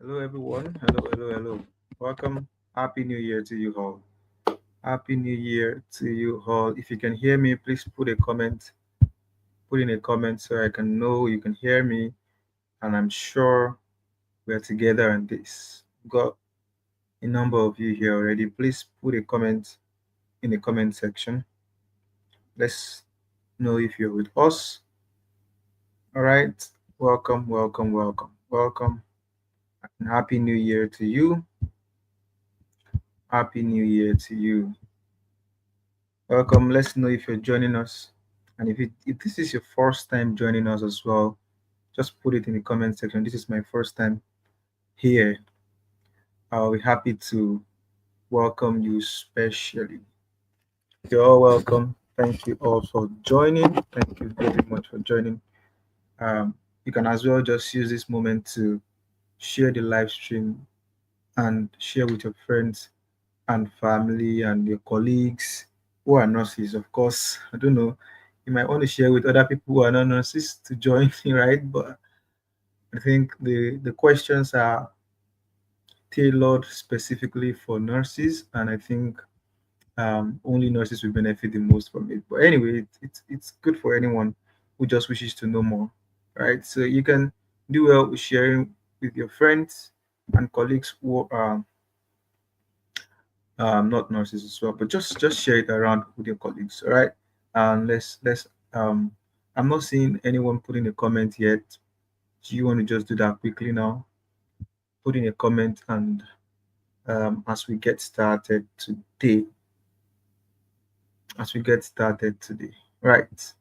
Hello, everyone. Hello. Welcome. Happy New Year to you all. Happy New Year to you all. If you can hear me, please put in a comment so I can know you can hear me. And I'm sure we're together on this. Got a number of you here already. Please put a comment in the comment section. Let's know if you're with us. All right. Welcome. And Happy New Year to you. Happy New Year to you. Welcome. Let's know if you're joining us. And if this is your first time joining us as well, just put it in the comment section. This is my first time here. I'll be happy to welcome you specially. You're all welcome. Thank you all for joining. Thank you very much for joining. You can as well just use this moment to share the live stream and share with your friends and family and your colleagues who are nurses. Of course, I don't know. You might want to share with other people who are not nurses to join, right? But I think the questions are tailored specifically for nurses, and I think only nurses will benefit the most from it. But anyway, it's good for anyone who just wishes to know more, right? So you can do well with sharing with your friends and colleagues who are not nurses as well, but just share it around with your colleagues, all right? And let's I'm not seeing anyone put in a comment yet. Do you want to just do that quickly now? Put in a comment, and as we get started today, right?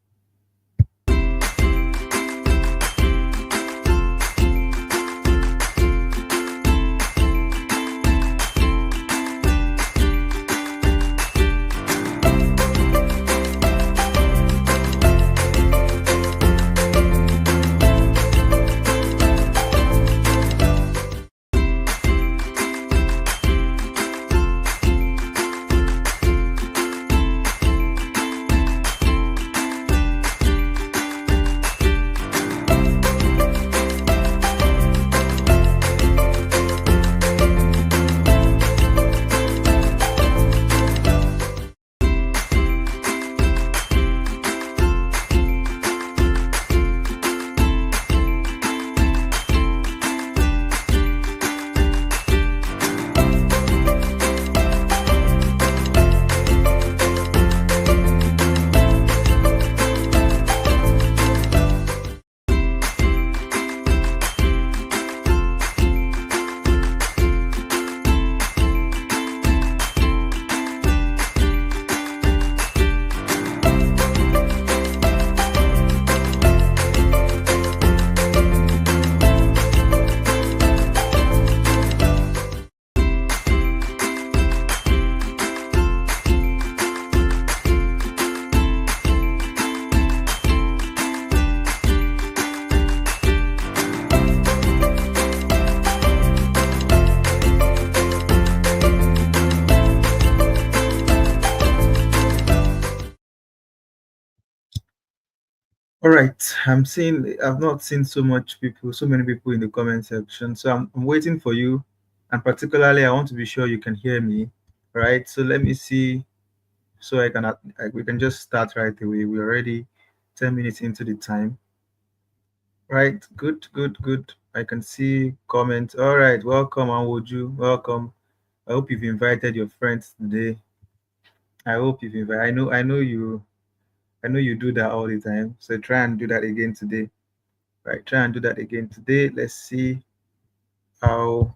All right, I've not seen so many people in the comment section. So I'm waiting for you, and particularly I want to be sure you can hear me. All right, so let me see, so we can just start right away. We're already 10 minutes into the time. Right, good. I can see comments. All right, welcome, Anwoju. Welcome. I hope you've invited your friends today. I hope you've invited. I know you do that all the time. So try and do that again today. Right, try and do that again today. Let's see how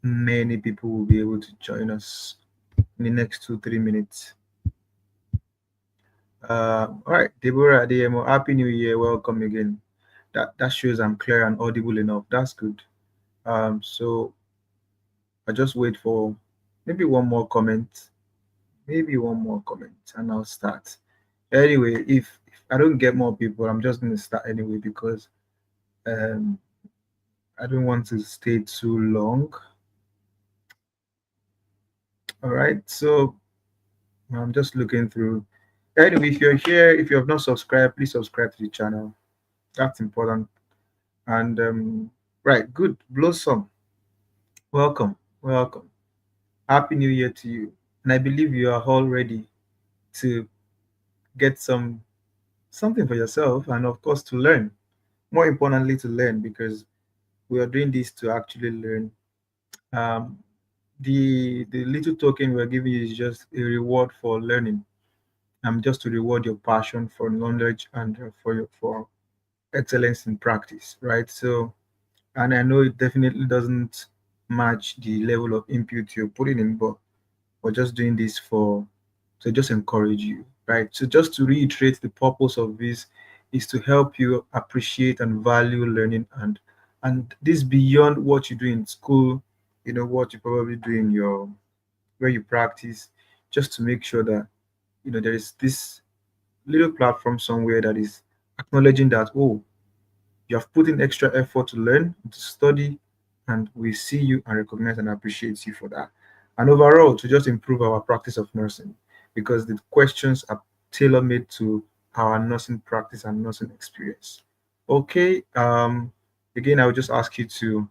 many people will be able to join us in the next 2-3 minutes. All right, Deborah Adeyemo, Happy New Year. Welcome again. That shows I'm clear and audible enough. That's good. So I just wait for maybe one more comment, and I'll start. Anyway, if I don't get more people, I'm just going to start anyway because um, I don't want to stay too long. All right, so I'm just looking through. Anyway, if you're here, if you have not subscribed, please subscribe to the channel. That's important. And Right, good. Blossom, welcome, welcome. Happy New Year to you. And I believe you are all ready to get something for yourself and of course to learn. More importantly, to learn because we are doing this to actually learn. Um, the little token we're giving you is just a reward for learning. Just to reward your passion for knowledge and for excellence in practice, right? So, and I know it definitely doesn't match the level of input you're putting in, but we're just doing this for to just encourage you, right? So just to reiterate, the purpose of this is to help you appreciate and value learning and this beyond what you do in school, what you probably do in your where you practice, just to make sure that there is this little platform somewhere that is acknowledging that, oh, you have put in extra effort to learn, to study, and we see you and recognize and appreciate you for that. And overall, to just improve our practice of nursing, because the questions are tailor made to our nursing practice and nursing experience. Okay. Again, I will just ask you to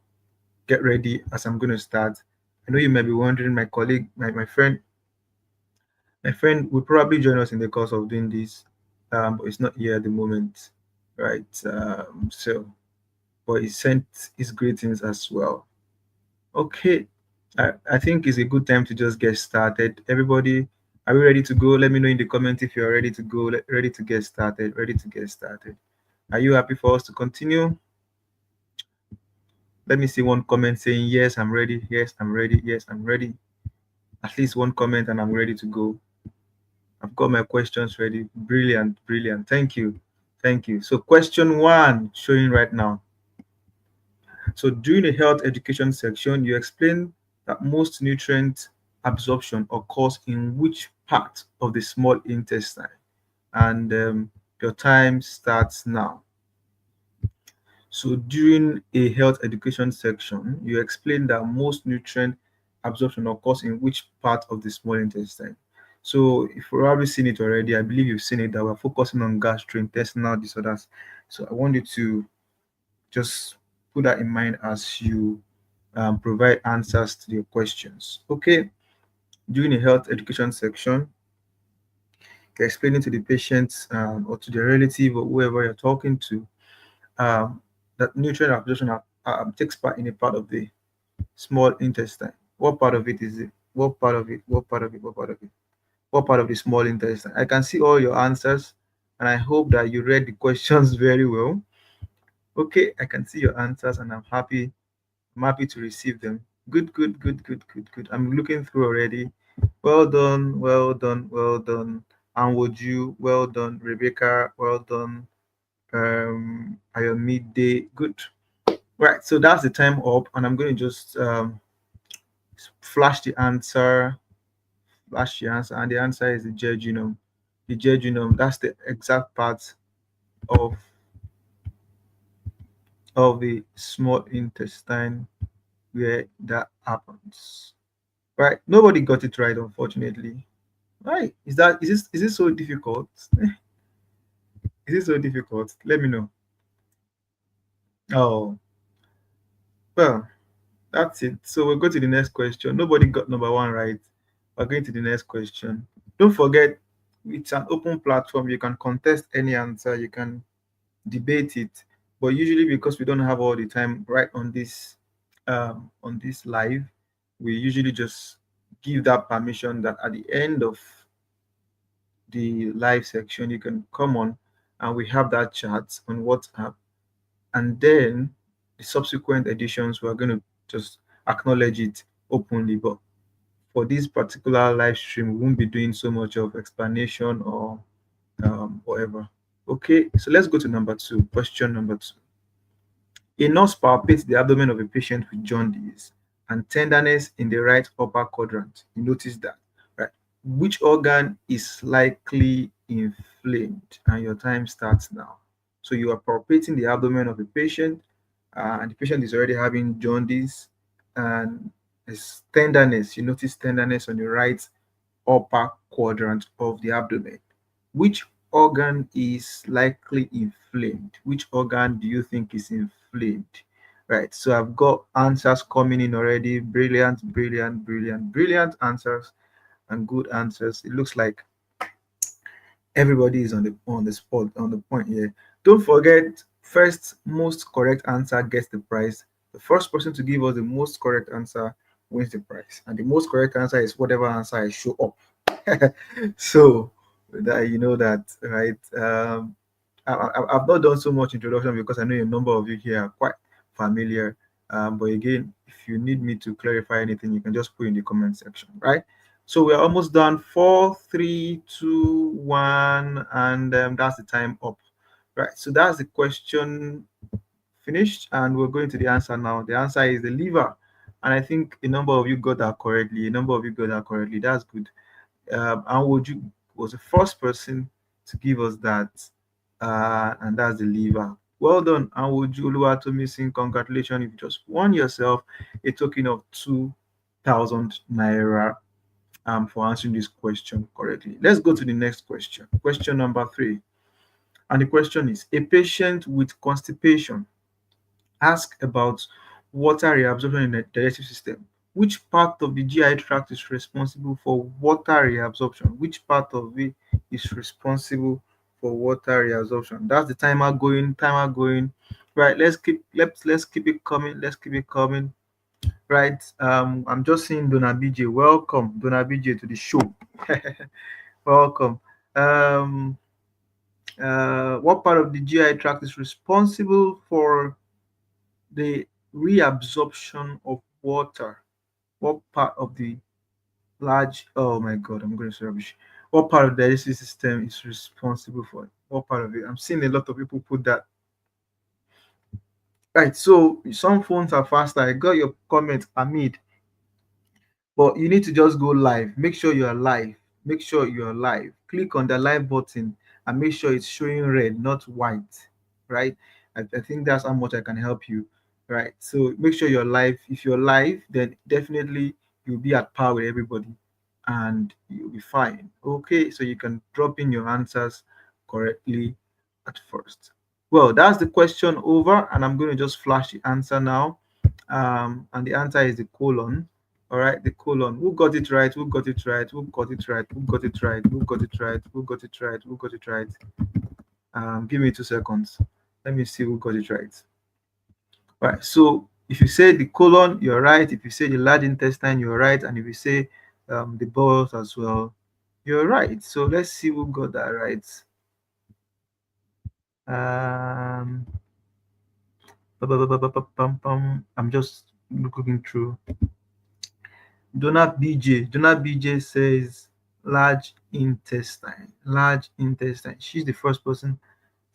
get ready as I'm going to start. I know you may be wondering, my colleague, my friend will probably join us in the course of doing this, but it's not here at the moment, right? But he sent his greetings as well. Okay, I think it's a good time to just get started. Everybody, are we ready to go? Let me know in the comment if you're ready to go, ready to get started, ready to get started. Are you happy for us to continue? Let me see one comment saying, yes, I'm ready. Yes, I'm ready. Yes, I'm ready. At least one comment and I'm ready to go. I've got my questions ready. Brilliant, brilliant. Thank you. Thank you. So, question one showing right now. So during the health education section, you explain that most nutrient absorption occurs in which part of the small intestine? And your time starts now. So during a health education section, you explain that most nutrient absorption occurs in which part of the small intestine? So if you've probably seen it already, I believe you've seen it that we're focusing on gastrointestinal disorders. So I want you to just put that in mind as you provide answers to your questions. Okay, during the health education section, you're explaining to the patients or to the relative or whoever you're talking to um, that nutrient absorption takes part in a part of the small intestine. What part of it is it? What part of it? What part of it? What part of it? What part of the small intestine? I can see all your answers, and I hope that you read the questions very well. Okay, I can see your answers, and I'm happy to receive them. Good, good, good, good, good, good. I'm looking through already. Well done, well done, well done. And would you? Well done, Rebecca. Well done. At your midday. Good. Right. So that's the time up, and I'm going to just flash the answer. Flash the answer, and the answer is the jejunum. The jejunum. That's the exact part of the small intestine where that happens. Right. Nobody got it right, unfortunately. Right. Is this so difficult? Is it so difficult? Let me know. Oh, well, that's it. So we'll go to the next question. Nobody got number one right. We're going to the next question. Don't forget, it's an open platform. You can contest any answer, you can debate it. But usually because we don't have all the time right on this live, we usually just give that permission that at the end of the live section, you can come on and we have that chat on WhatsApp. And then the subsequent editions, we're going to just acknowledge it openly. But for this particular live stream, we won't be doing so much of explanation or whatever. Okay, so let's go to number two. Question number two. A nurse palpates the abdomen of a patient with jaundice and tenderness in the right upper quadrant. You notice that, right? Which organ is likely inflamed? And your time starts now. So you are palpating the abdomen of a patient, and the patient is already having jaundice, and there's tenderness. You notice tenderness on the right upper quadrant of the abdomen. Which organ is likely inflamed? Which organ do you think is inflamed? Right. So I've got answers coming in already. Brilliant, brilliant, brilliant, brilliant answers and good answers. It looks like everybody is on the spot, on the point here. Don't forget, first most correct answer gets the prize. The first person to give us the most correct answer wins the prize, and the most correct answer is whatever answer I show up. So that you know that, right? I've not done so much introduction because I know a number of you here are quite familiar. But again, if you need me to clarify anything, you can just put in the comment section, right? So we're almost done. Four, three, two, one, and that's the time up. Right. So that's the question finished, and we're going to the answer now. The answer is the liver, and I think a number of you got that correctly. A number of you got that correctly. That's good. And Woju was the first person to give us that, and that's the liver. Well done, and Woju Oluwatomisin. Congratulations, you just won yourself a token of 2,000 naira for answering this question correctly. Let's go to the next question. Question number three. And the question is, a patient with constipation ask about water reabsorption in the digestive system. Which part of the GI tract is responsible for water reabsorption? Which part of it is responsible for water reabsorption? That's the timer going, timer going. Right, let's keep it coming. Let's keep it coming. Right. I'm just seeing Donna BJ. Welcome, Donna BJ, to the show. Welcome. Um, what part of the GI tract is responsible for the reabsorption of water? What part of the large, oh my god, I'm going to say rubbish. What part of the digestive system is responsible for it? What part of it? I'm seeing a lot of people put that. Right, so some phones are faster. I got your comment, Amid. But you need to just go live. Make sure you are live. Make sure you are live. Click on the live button and make sure it's showing red, not white. Right? I think that's how much I can help you. Right. So make sure you're live. If you're live, then definitely you'll be at par with everybody and you'll be fine. Okay. So you can drop in your answers correctly at first. Well, that's the question over, and I'm going to just flash the answer now. And the answer is the colon. All right, the colon. Who got it right? Who got it right? Who got it right? Who got it right? Who got it right? Who got it right? Who got it right? Give me 2 seconds. Let me see who got it right. All right. So if you say the colon, you're right. If you say the large intestine, you're right. And if you say the bowels as well, you're right. So let's see who got that right. Um, I'm just looking through. Donald BJ says large intestine. Large intestine. She's the first person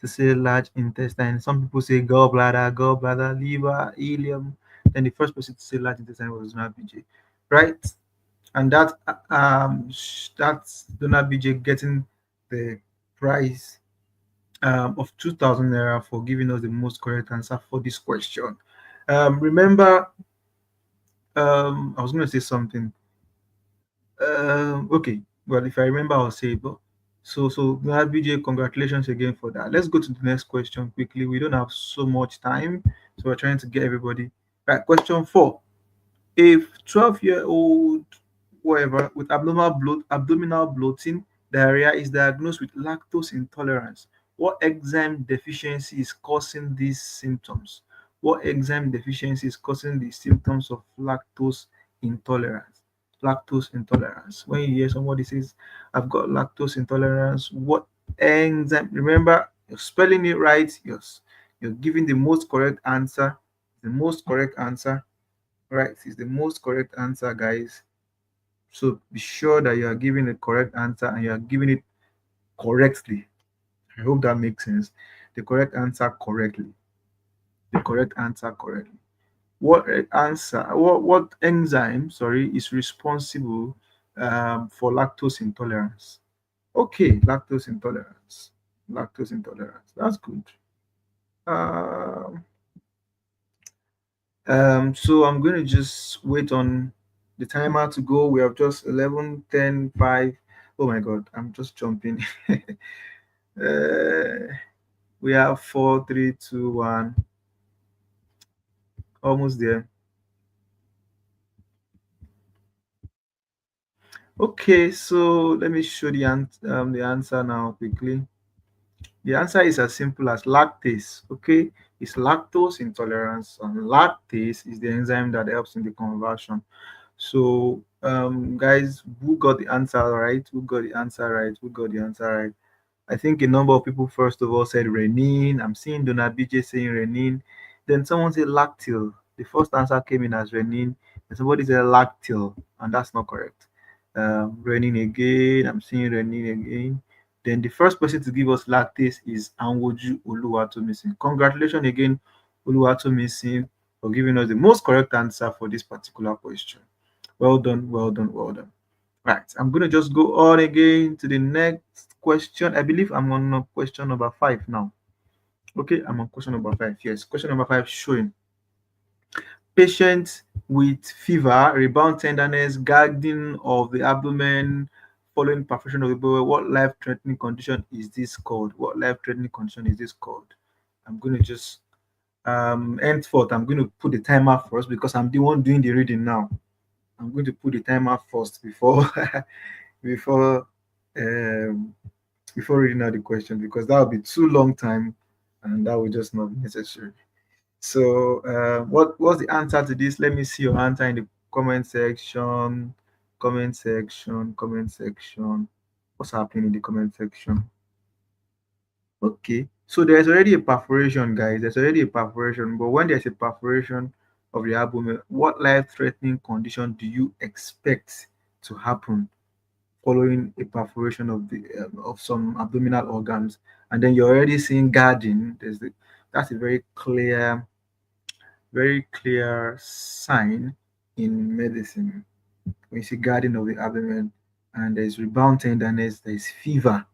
to say large intestine. Some people say gallbladder, liver, ileum. Then the first person to say large intestine was Donald BJ, right? And that's Donald BJ getting the prize of 2,000 naira for giving us the most correct answer for this question. Remember, I was going to say something. Okay. Well, if I remember, I'll say it. But so BJ, congratulations again for that. Let's go to the next question quickly. We don't have so much time, so we're trying to get everybody. Right. Question four. If 12-year-old whatever with abdominal bloating, diarrhea is diagnosed with lactose intolerance, what enzyme deficiency is causing these symptoms? What enzyme deficiency is causing the symptoms of lactose intolerance? Lactose intolerance. When you hear somebody says, I've got lactose intolerance, what enzyme? Remember, you're spelling it right. Yes, you're giving the most correct answer. The most correct answer, right, is the most correct answer, guys. So be sure that you are giving the correct answer and you are giving it correctly. I hope that makes sense. The correct answer correctly. The correct answer correctly. What enzyme, sorry, is responsible for lactose intolerance? Okay, lactose intolerance. Lactose intolerance. That's good. Um, so I'm going to just wait on the timer to go. We have just 11, 10, 5. Oh my God, I'm just jumping. uh, we have 4, 3, 2, 1. Almost there. Okay, so let me show the answer now quickly. The answer is as simple as lactase. Okay, it's lactose intolerance, and lactase is the enzyme that helps in the conversion. So, guys, who got the answer right? Who got the answer right? Who got the answer right? I think a number of people first of all said renin. I'm seeing Donna BJ saying renin. Then someone said lactyl. The first answer came in as renin, and somebody said lactyl, and that's not correct. Renin again. I'm seeing renin again. Then the first person to give us lactase is Anwoju Oluwatomisin. Congratulations again, Oluwatomisin, for giving us the most correct answer for this particular question. Well done, well done, well done. Right, I'm going to just go on again to the next question. I believe I'm on question number 5 now. Okay, I'm on question number 5. Yes, question number 5 showing patients with fever, rebound tenderness, gagging of the abdomen following perforation of the bowel. What life-threatening condition is this called? What life-threatening condition is this called? I'm going to just henceforth, I'm going to put the timer first because I'm the one doing the reading now. I'm going to put the timer first before before um, before reading out the question because that would be too long time and that would just not be necessary. So, what's the answer to this? Let me see your answer in the comment section. Comment section. Comment section. What's happening in the comment section? Okay, so there's already a perforation, guys. There's already a perforation, but when there's a perforation of the abdomen, what life-threatening condition do you expect to happen following a perforation of some abdominal organs? And then you're already seeing guarding. That's a very clear sign in medicine. When you see guarding of the abdomen and there's rebound tenderness, there's fever.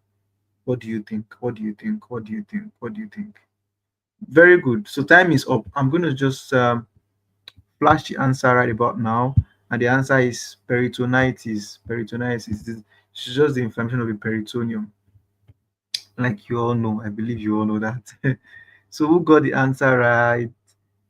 What do you think? What do you think? What do you think? What do you think? Very good. So time is up. I'm going to just flash the answer right about now. And the answer is peritonitis. Peritonitis is this, it's just the inflammation of the peritoneum. Like you all know, I believe you all know that. So who got the answer right?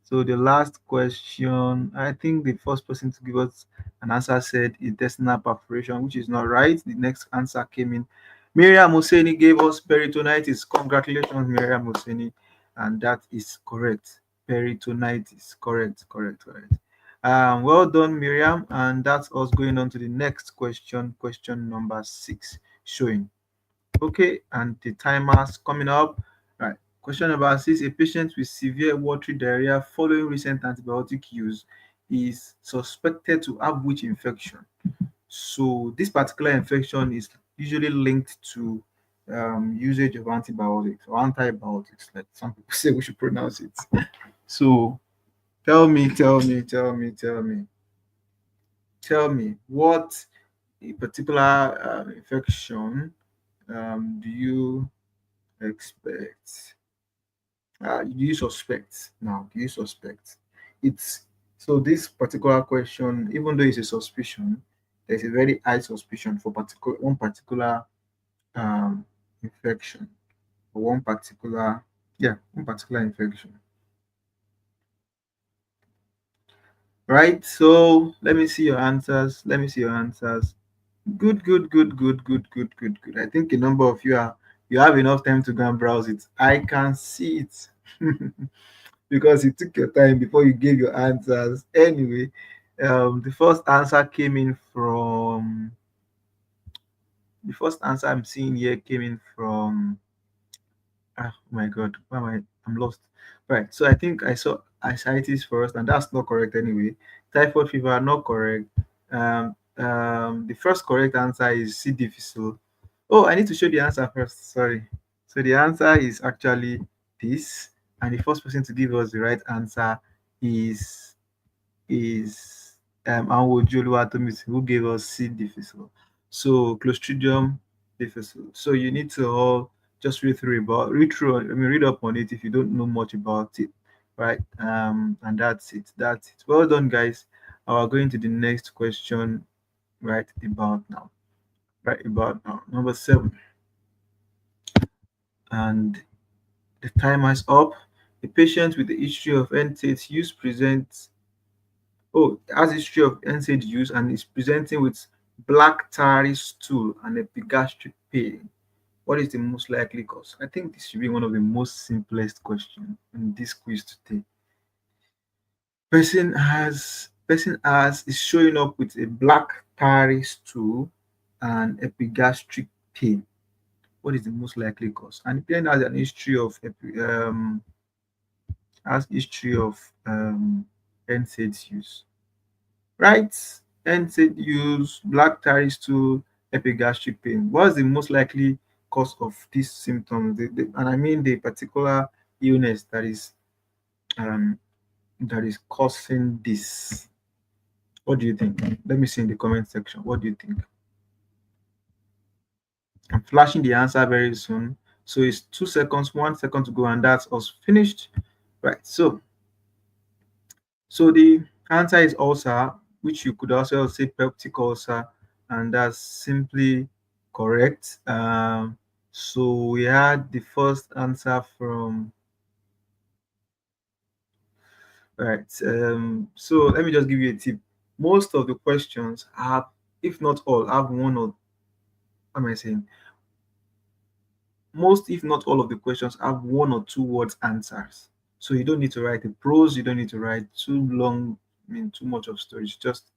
So the last question, I think the first person to give us an answer said intestinal perforation, which is not right. The next answer came in. Miriam Hosseini gave us peritonitis. Congratulations, Miriam Hosseini. And that is correct. Peritonitis. Correct, correct, correct. Well done, Miriam. And that's us going on to the next question, question number 6, showing. Okay, and the timer's coming up. Right. Question number 6. A patient with severe watery diarrhea following recent antibiotic use is suspected to have which infection? So this particular infection is usually linked to usage of antibiotics or antibiotics, like some people say we should pronounce it. So tell me what a particular infection do you expect? Do you suspect now? Do you suspect? It's so this particular question, even though it's a suspicion, there's a very high suspicion for one particular infection or one particular infection. Right? So let me see your answers. Let me see your answers. Good, good, good, good, good, good, good, good. I think a number of you have enough time to go and browse it. I can see it. Because you took your time before you gave your answers. Anyway, the first answer came in from the first answer I'm seeing here came in from oh my god, why am I'm lost. Right. So I think I saw ascites first, and that's not correct anyway. Typhoid fever, not correct. The first correct answer is C. difficile. Oh, I need to show the answer first. Sorry. So the answer is actually this, and the first person to give us the right answer is Anwoju Oluwatomisin, who gave us C. difficile. So Clostridium difficile. So you need to all just read up on it if you don't know much about it, right? And that's it. That's it. Well done, guys. We're going to the next question right about now. Right about now. Number 7. And the timer is up. A patient with a history of NSAIDs use presents has history of NSAID use and is presenting with black tarry stool and epigastric pain. What is the most likely cause? I think this should be one of the most simplest questions in this quiz today. Person has is showing up with a black tarry stool and epigastric pain. What is the most likely cause? And the patient has an history of NSAIDs use. Right? NSAID use, black tarry stool, epigastric pain. What is the most likely cause of these symptoms? And I mean the particular illness um, that is causing this. What do you think? Let me see in the comment section. What do you think? I'm flashing the answer very soon. So it's 2 seconds, 1 second to go, and that's us finished. Right. So the answer is ulcer, which you could also say peptic ulcer, and that's simply correct. So we had the first answer from right. So let me just give you a tip. Most of the questions have, if not all, have one or what am I saying? Most, if not all, of the questions have one or two words answers. So you don't need to write a prose, you don't need to write too long, I mean too much of storage, just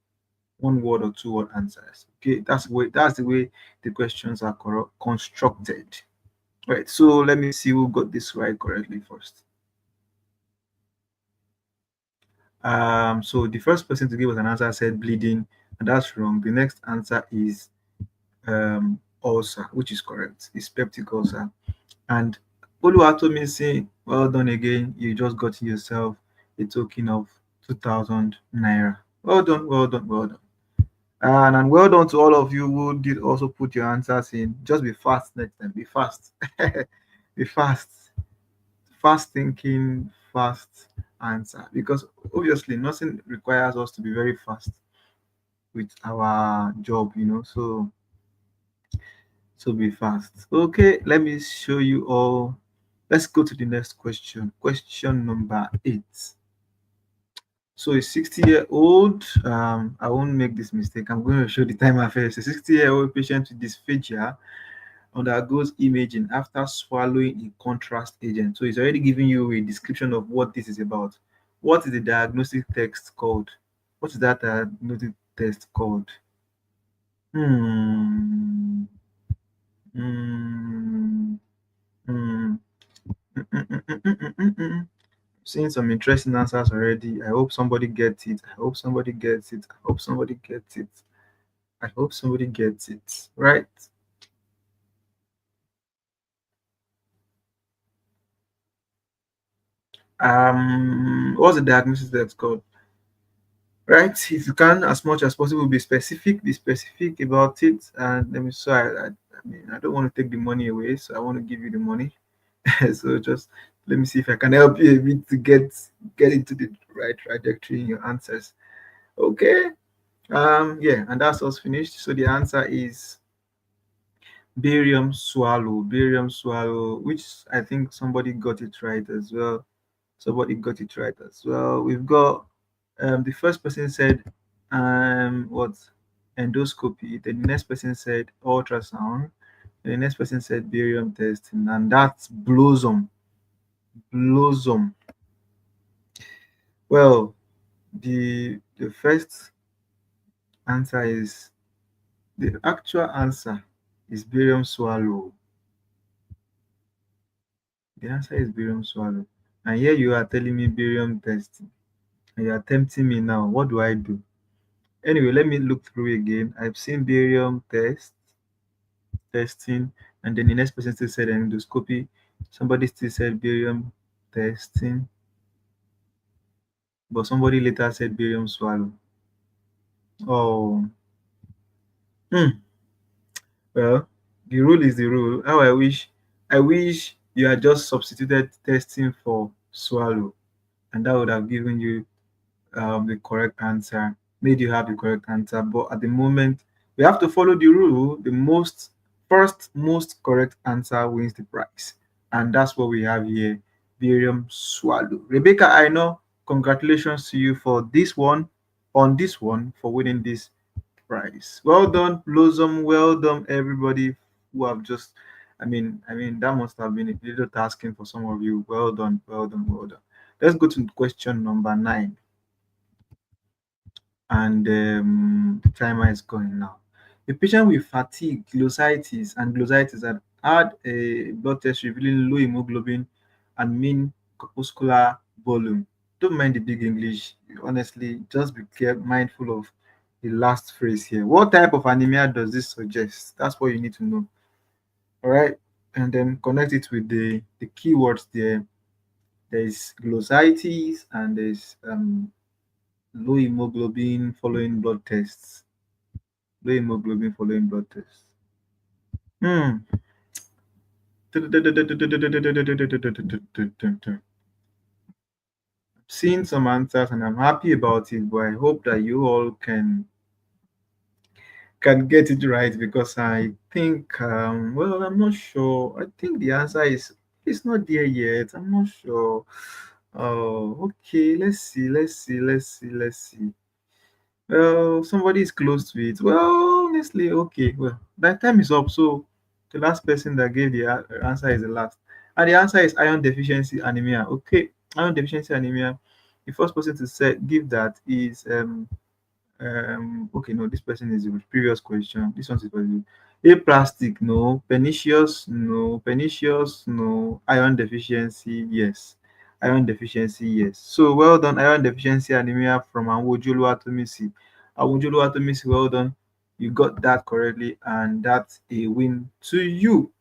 one word or two word answers. Okay, that's the way the questions are constructed. Right. So let me see who got this right correctly first. So the first person to give us an answer said bleeding, and that's wrong. The next answer is ulcer, which is correct. It's peptic ulcer. And Oluwatomi say, well done again. You just got yourself a token of 2,000 naira. Well done, well done, well done. And well done to all of you who did also put your answers in. Just be fast next time. Be fast. Be fast. Fast thinking, fast answer. Because obviously nothing requires us to be very fast with our job. So be fast. Okay, let me show you all. Let's go to the next question. Question number 8. So a 60-year-old, I won't make this mistake. I'm going to show the timer first. A 60-year-old patient with dysphagia undergoes imaging after swallowing a contrast agent. So it's already giving you a description of what this is about. What is the diagnostic text called? What is that diagnostic test called? Hmm. Hmm. Hmm. Mm, mm, mm, mm, mm, mm, mm, mm. Seeing some interesting answers already. I hope somebody gets it. I hope somebody gets it. I hope somebody gets it. I hope somebody gets it. Right. What's the diagnosis that's called? Right. If you can, as much as possible, be specific. Be specific about it. And let me. So I mean, I don't want to take the money away. So I want to give you the money. So just let me see if I can help you a bit to get into the right trajectory in your answers. Okay. Yeah, and that's us finished. So the answer is barium swallow, which I think somebody got it right as well. Somebody got it right as well. We've got the first person said what endoscopy, then the next person said ultrasound, and the next person said barium testing, and that's blossom. Well, the first answer is the actual answer is barium swallow. The answer is barium swallow. And here you are telling me barium testing. And you are tempting me now. What do I do? Anyway, let me look through again. I've seen barium testing, and then the next person still said endoscopy. Somebody still said barium testing, but somebody later said barium swallow. Oh, hmm. Well, the rule is the rule. How I wish you had just substituted testing for swallow, and that would have given you the correct answer, made you have the correct answer. But at the moment, we have to follow the rule. The most correct answer wins the prize, and that's what we have here. barium swallow. Rebecca, I know. Congratulations to you for this one, on this one, for winning this prize. Well done, Blossom. Well done, everybody who have just. I mean that must have been a little tasking for some of you. Well done, well done, well done. Let's go to question number 9, and the timer is going now. A patient with fatigue, glossitis, and glossitis had a blood test revealing low hemoglobin and mean corpuscular volume. Don't mind the big English. Honestly, just be mindful of the last phrase here. What type of anemia does this suggest? That's what you need to know. All right, and then connect it with the keywords there. There is glossitis and there's low hemoglobin following blood tests. Low hemoglobin following blood tests. Hmm. Seeing some answers and I'm happy about it, but I hope that you all can get it right because I think well, I'm not sure. I think the answer is it's not there yet. I'm not sure. Oh, okay. Let's see. Well, somebody is close to it. Well, honestly, okay. Well, that time is up. So the last person that gave the answer is the last. And the answer is iron deficiency anemia. Okay, iron deficiency anemia. The first person to say give that is okay, no, this person is the previous question. This one's for you. Aplastic, no. Pernicious, no. Pernicious, no. Iron deficiency, yes. Iron deficiency, yes. So well done, iron deficiency anemia from Awojolo Atomisi. Awojolo Atomisi, well done. You got that correctly, and that's a win to you.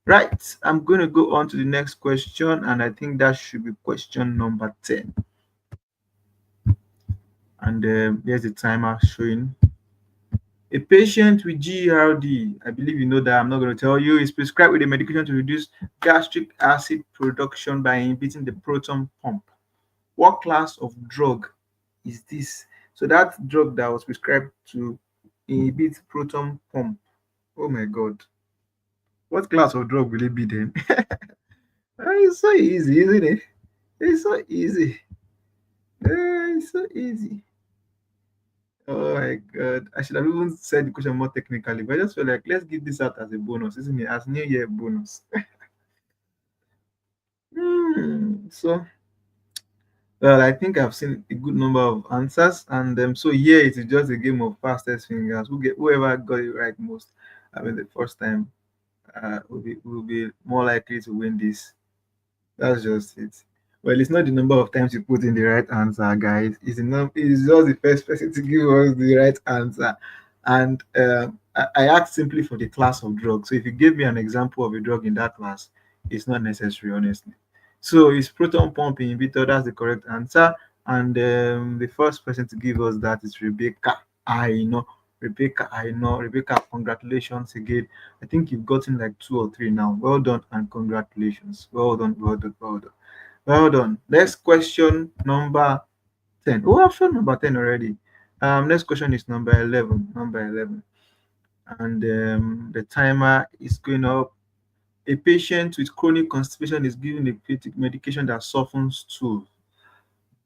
Right, I'm going to go on to the next question, and I think that should be question number 10. And here's the timer showing. A patient with GERD, I believe you know that, I'm not going to tell you, is prescribed with a medication to reduce gastric acid production by inhibiting the proton pump. What class of drug is this? So that drug that was prescribed to inhibit proton pump. Oh my God. What class of drug will it be then? It's so easy, isn't it? It's so easy. It's so easy. Oh my God. I should have even said the question more technically, but I just feel like let's give this out as a bonus, isn't it? As New Year bonus. So, well, I think I've seen a good number of answers, and so here it is just a game of fastest fingers. Whoever got it right most, I mean, the first time, will be more likely to win this. That's just it. Well, it's not the number of times you put in the right answer, guys. It's just the first person to give us the right answer. And I asked simply for the class of drug. So if you give me an example of a drug in that class, it's not necessary, honestly. So it's proton pump inhibitor. That's the correct answer. And the first person to give us that is Rebecca. I know. Rebecca, I know. Rebecca, congratulations again. I think you've gotten like 2 or 3 now. Well done and congratulations. Well done, well done, well done. Well done. Next question number 10. Oh, I've shown number 10 already. Next question is number 11. Number 11. And the timer is going up. A patient with chronic constipation is given a medication that softens stool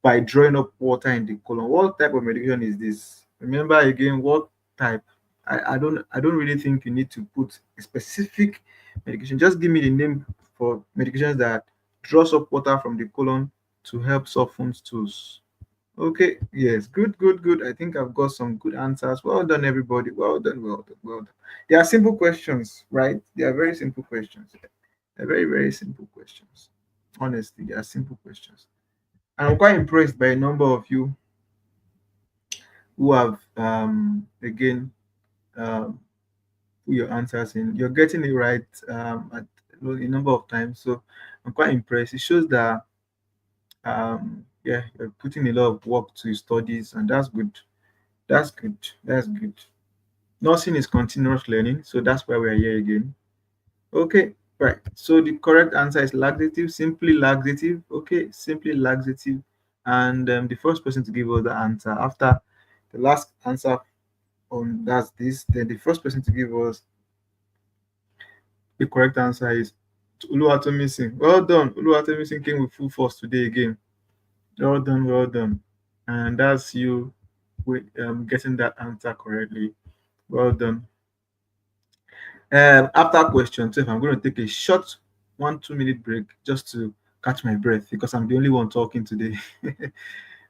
by drawing up water in the colon. What type of medication is this? Remember again, what type? I don't really think you need to put a specific medication. Just give me the name for medications that draws up water from the colon to help soften stools. Okay, yes, good. I think I've got some good answers. Well done, everybody. Well done, well done, well done. They are simple questions, right? They are very simple questions. They're very, very simple questions. Honestly, they are simple questions. And I'm quite impressed by a number of you who have again um, put your answers in. You're getting it right at a number of times, so I'm quite impressed. It shows that yeah, you're putting a lot of work to your studies, and that's good. That's good. That's good. Nursing is continuous learning, so that's why we're here again. Okay, right. So the correct answer is laxative, simply laxative. Okay, simply laxative. And the first person to give us the answer after the last answer on that's this, then the first person to give us the correct answer is Oluwatomisin. Well done. Oluwatomisin came with full force today again. Well done, well done. And that's you with getting that answer correctly. Well done. After question 12, I'm going to take a short 1 2 minute break just to catch my breath because I'm the only one talking today.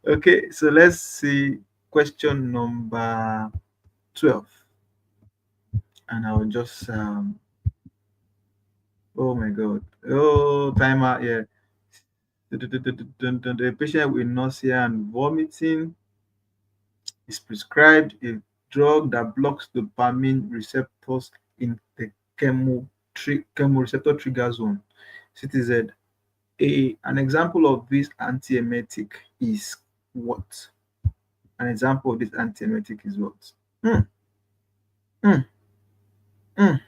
Okay, so let's see question number 12. And I'll just oh my god. Oh, timer, yeah. The patient with nausea and vomiting is prescribed a drug that blocks dopamine receptors in the chemoreceptor trigger zone, CTZ. An example of this antiemetic is what? An example of this antiemetic is what? Mm, mm, mm.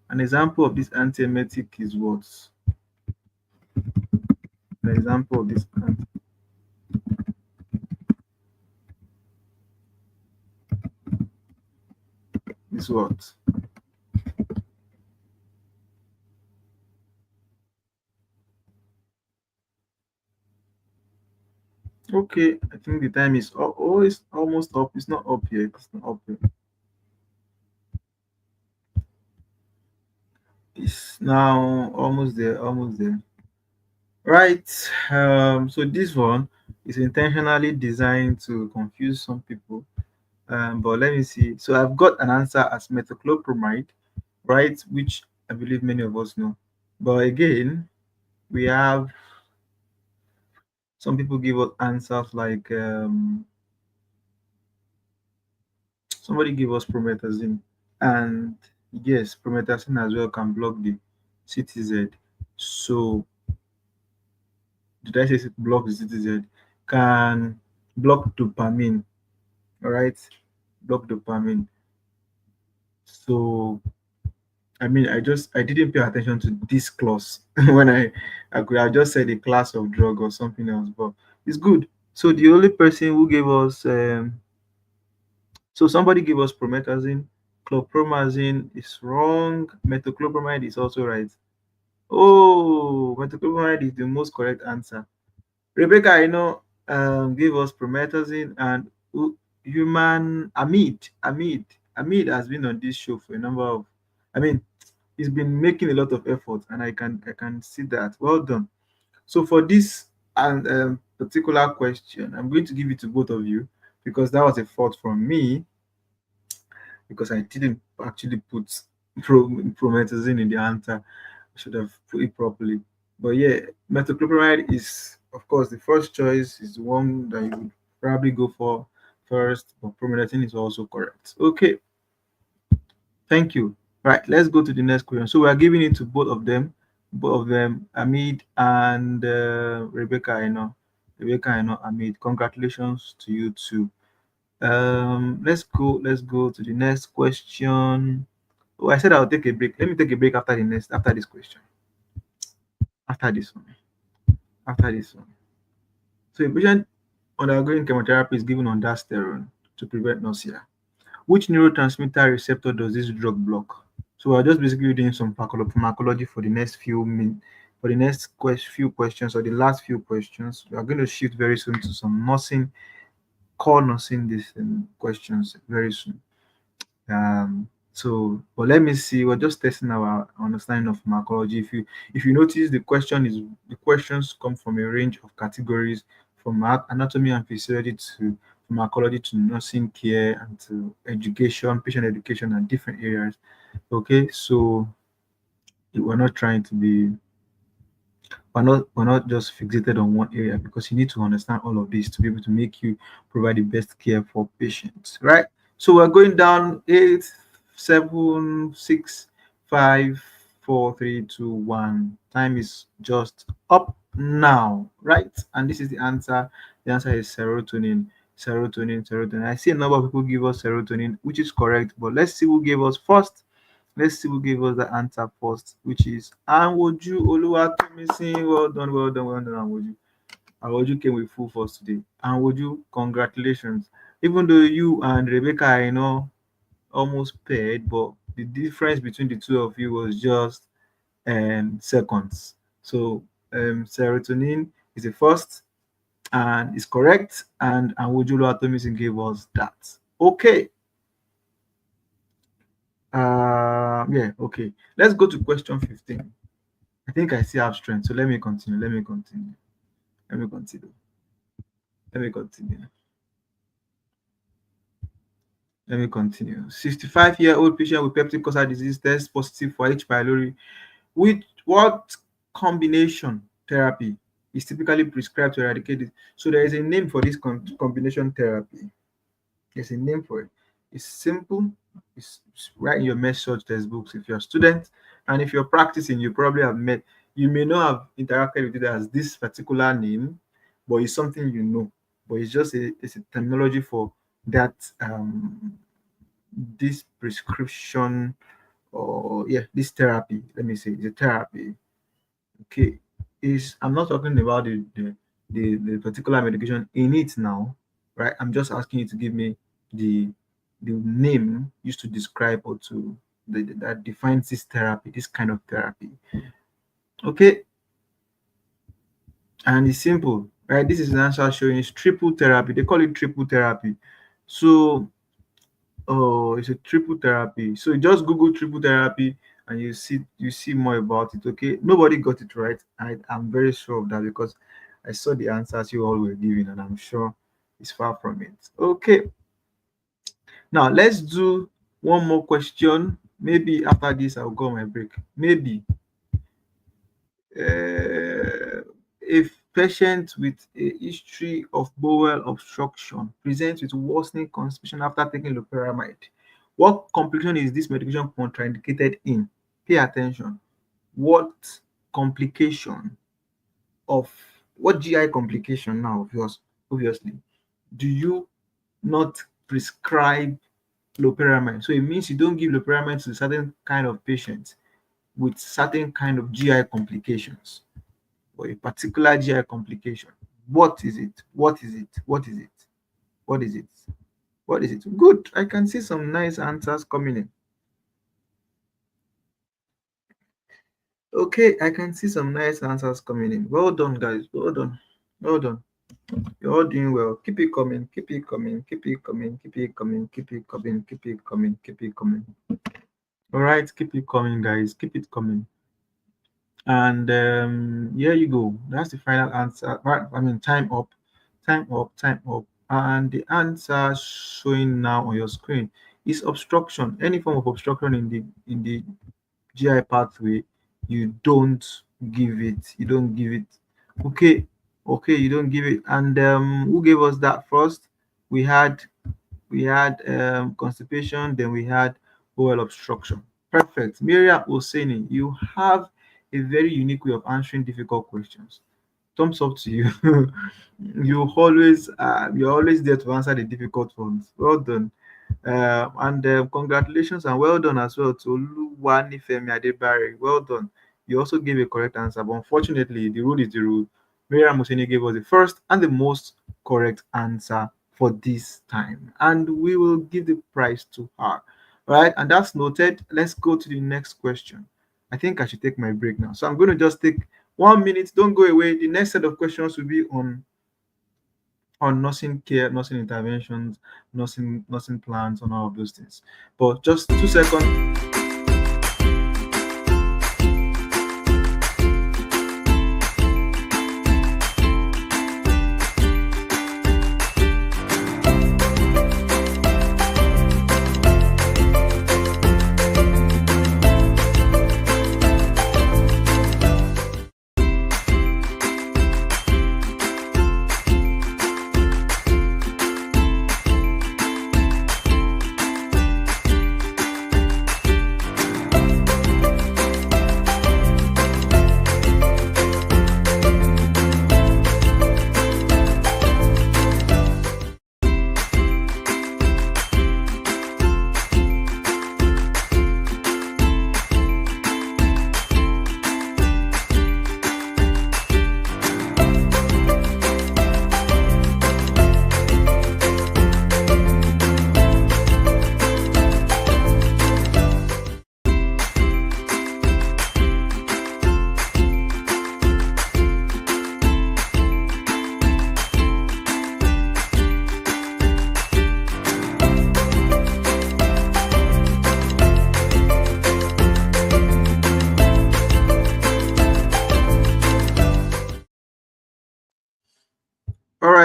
An example of this antiemetic is what? An example of this is what? Okay, I think the time is always almost up. It's not up yet. It's not up yet. It's now almost there. Almost there. Right. So this one is intentionally designed to confuse some people. But let me see. So I've got an answer as metoclopramide, right? Which I believe many of us know. But again, we have some people give us answers like somebody give us promethazine. And yes, promethazine as well can block the CTZ. So did I say it blocks the CTZ? Can block dopamine, all right? Block dopamine. So I mean, I didn't pay attention to this clause when I could have just said a class of drug or something else, but it's good. So the only person who gave us so somebody gave us promethazine, chlorpromazine is wrong, metoclopramide is also right. Oh, metoclopramide is the most correct answer. Rebecca, I know, gave us promethazine and human Amid has been on this show for a number of, I mean, he's been making a lot of effort, and I can see that. Well done. So for this and particular question, I'm going to give it to both of you because that was a fault from me because I didn't actually put promethazine in the answer. I should have put it properly. But yeah, metoclopramide is, of course, the first choice is the one that you would probably go for first, but promethazine is also correct. Okay, thank you. Right, let's go to the next question. So we are giving it to both of them, Amid and Rebecca. I know, Amid. Congratulations to you too. Let's go to the next question. Oh, I said I'll take a break. Let me take a break after this question. After this one. After this one. So a patient undergoing chemotherapy is given ondansetron to prevent nausea. Which neurotransmitter receptor does this drug block? So we're just basically doing some pharmacology for the next for the next few questions or the last few questions. We are going to shift very soon to some nursing, core nursing these questions very soon. But let me see. We're just testing our understanding of pharmacology. If you notice, the questions come from a range of categories, from anatomy and physiology to pharmacology to nursing care and to education, patient education, and different areas. Okay, so we're not trying to be we're not just fixated on one area because you need to understand all of this to be able to make you provide the best care for patients, right? So we're going down 8 7 6 5 4 3 2 1. Time is just up now, right? And this is the answer. The answer is serotonin. I see a number of people give us serotonin, which is correct, but let's see who gave us first. Let's see who gave us the answer first, which is Anwoju Oluwatomisin. Well done, well done, well done, Anwoju. Anwoju came with full force today. Anwoju, congratulations. Even though you and Rebecca, almost paired, but the difference between the two of you was just seconds. So serotonin is the first and is correct, and Anwojolo atomism gave us that. Okay. Yeah, okay. Let's go to question 15. I think I still have strength, so let me continue. Let me continue. Let me continue. Let me continue. Let me continue. 65-year-old patient with peptic ulcer disease test positive for H. pylori. With what combination therapy is typically prescribed to eradicate it? So there is a name for this combination therapy. There's a name for it. It's simple. It's right in your med surg textbooks. If you're a student and if you're practicing, you probably have met. You may not have interacted with it as this particular name, but it's something you know. But it's a terminology for that this prescription, or yeah, this therapy. Let me say the therapy. Okay, is I'm not talking about the particular medication in it now, right? I'm just asking you to give me the the name used to describe or to that defines this therapy, this kind of therapy. Okay, and it's simple, right? This is an answer showing it's triple therapy. They call it triple therapy. So oh, it's a triple therapy. So you just Google triple therapy and you see more about it. Okay, nobody got it right. I'm very sure of that because I saw the answers you all were giving, and I'm sure it's far from it. Okay, now let's do one more question. Maybe after this I'll go on my break. Maybe if patient with a history of bowel obstruction presents with worsening constipation after taking loperamide, what complication is this medication contraindicated in? Pay attention. What complication of what GI complication now, obviously, do you not prescribe loperamide? So it means you don't give loperamide to certain kind of patients with certain kind of GI complications or a particular GI complication. What is it? What is it? What is it? What is it? What is it? Good. I can see some nice answers coming in. Okay, I can see some nice answers coming in. Well done, guys. Well done. Well done. You're all doing well. Keep it coming. Keep it coming. Keep it coming. Keep it coming. Keep it coming. Keep it coming. Keep it coming. All right, keep it coming, guys. Keep it coming. And here you go. That's the final answer. Right, I mean, time up, time up, time up. And the answer showing now on your screen is obstruction. Any form of obstruction in the GI pathway, you don't give it. You don't give it. Okay, okay, you don't give it. And who gave us that first? We had constipation, then we had bowel obstruction. Perfect. Miriam Oseni, you have a very unique way of answering difficult questions. Thumbs up to you. You're always there to answer the difficult ones. Well done. And congratulations and well done as well to Oluwanifemi Adebare. Well done. You also gave a correct answer, but unfortunately, the rule is the rule. Miriam Museni gave us the first and the most correct answer for this time, and we will give the prize to her. Right, and that's noted. Let's go to the next question. I think I should take my break now, so I'm going to just take 1 minute. Don't go away. The next set of questions will be on nursing care, nursing interventions, nursing plans, on all of those things. But just 2 seconds.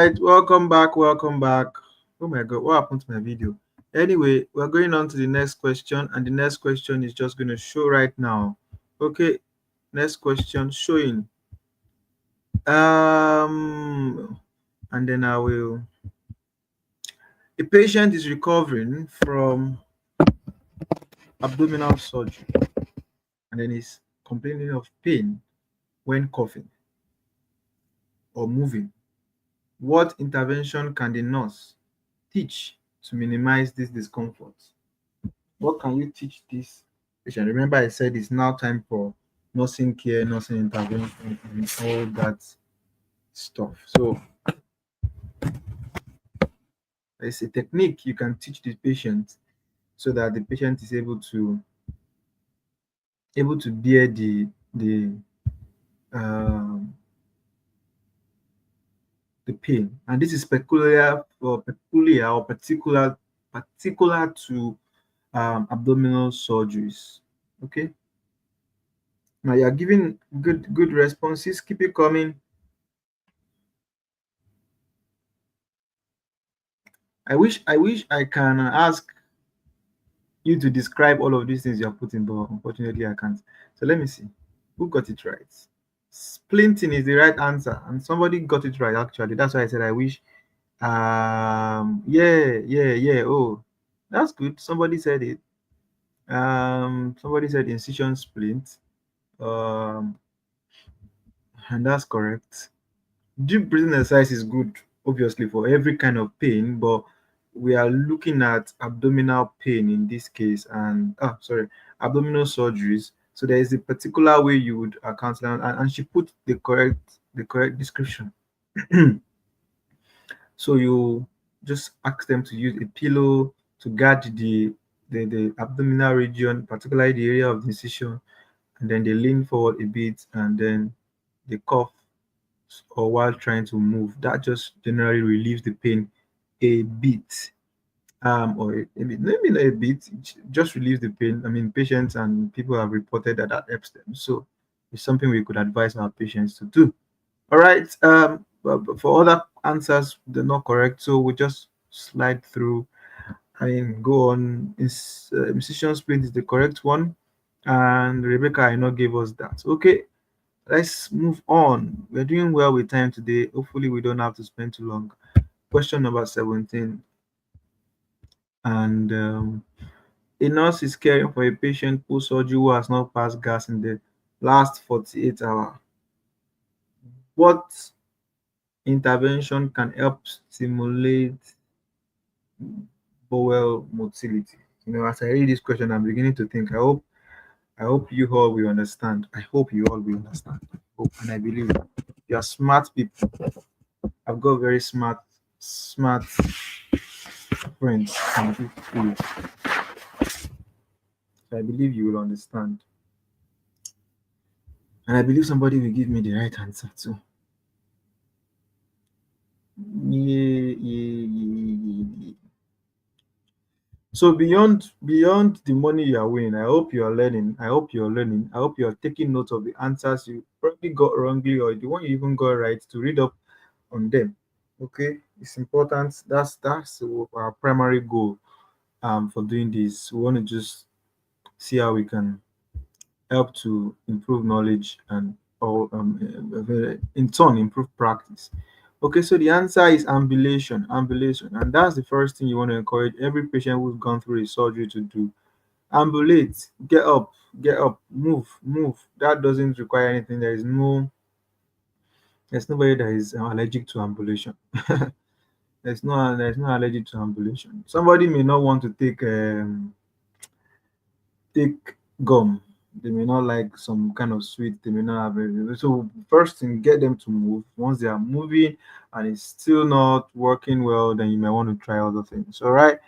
right, welcome back. Welcome back. Oh my god, what happened to my video? Anyway, we're going on to the next question, and the next question is just going to show right now. Okay, next question showing. And then I will. A patient is recovering from abdominal surgery, and then is complaining of pain when coughing or moving. What intervention can the nurse teach to minimize this discomfort? What can you teach this patient? Remember, I said it's now time for nursing care, nursing intervention, and all that stuff. So it's a technique you can teach the patient so that the patient is able to bear um, the pain. And this is particular to abdominal surgeries. Okay. Now you're giving good responses. Keep it coming. I wish I can ask you to describe all of these things you're putting, but unfortunately I can't. So let me see. Who got it right? Splinting is the right answer, and somebody got it right actually. That's why I said I wish. Yeah. Oh, that's good. Somebody said it. Somebody said incision splint. Um, and that's correct. Deep breathing exercise is good, obviously, for every kind of pain, but we are looking at abdominal pain in this case, and abdominal surgeries. So there is a particular way you would account that, and she put the correct description. So you just ask them to use a pillow to guard the abdominal region, particularly the area of the incision, and then they lean forward a bit, and then they cough or while trying to move. That just generally relieves the pain a bit. Or maybe not a bit, it just relieves the pain. I mean, patients and people have reported that that helps them. So it's something we could advise our patients to do. All right. But for other answers, they're not correct. So we just slide through. I mean, go on. Incision splint is the correct one. And Rebecca, I know, gave us that. Okay, let's move on. We're doing well with time today. Hopefully, we don't have to spend too long. Question number 17. And a nurse is caring for a patient post surgery who has not passed gas in the last 48 hours. What intervention can help stimulate bowel motility? As I read this question, I'm beginning to think. I hope you all will understand. I hope you all will understand. Hope and I believe you are smart people. I've got very smart friends and people. So I believe you will understand. And I believe somebody will give me the right answer too. Yeah. So beyond the money you are winning, I hope you are learning. I hope you are learning. I hope you are taking note of the answers you probably got wrongly or the one you even got right to read up on them. Okay, it's important. That's our primary goal for doing this. We want to just see how we can help to improve knowledge and or in turn improve practice. Okay, so the answer is ambulation, and that's the first thing you want to encourage every patient who's gone through a surgery to do. Ambulate, get up, move. That doesn't require anything. There's nobody that is allergic to ambulation. There's no allergic to ambulation. Somebody may not want to take gum. They may not like some kind of sweet. They may not have it. So first thing, get them to move. Once they are moving and it's still not working well, then you may want to try other things. All right.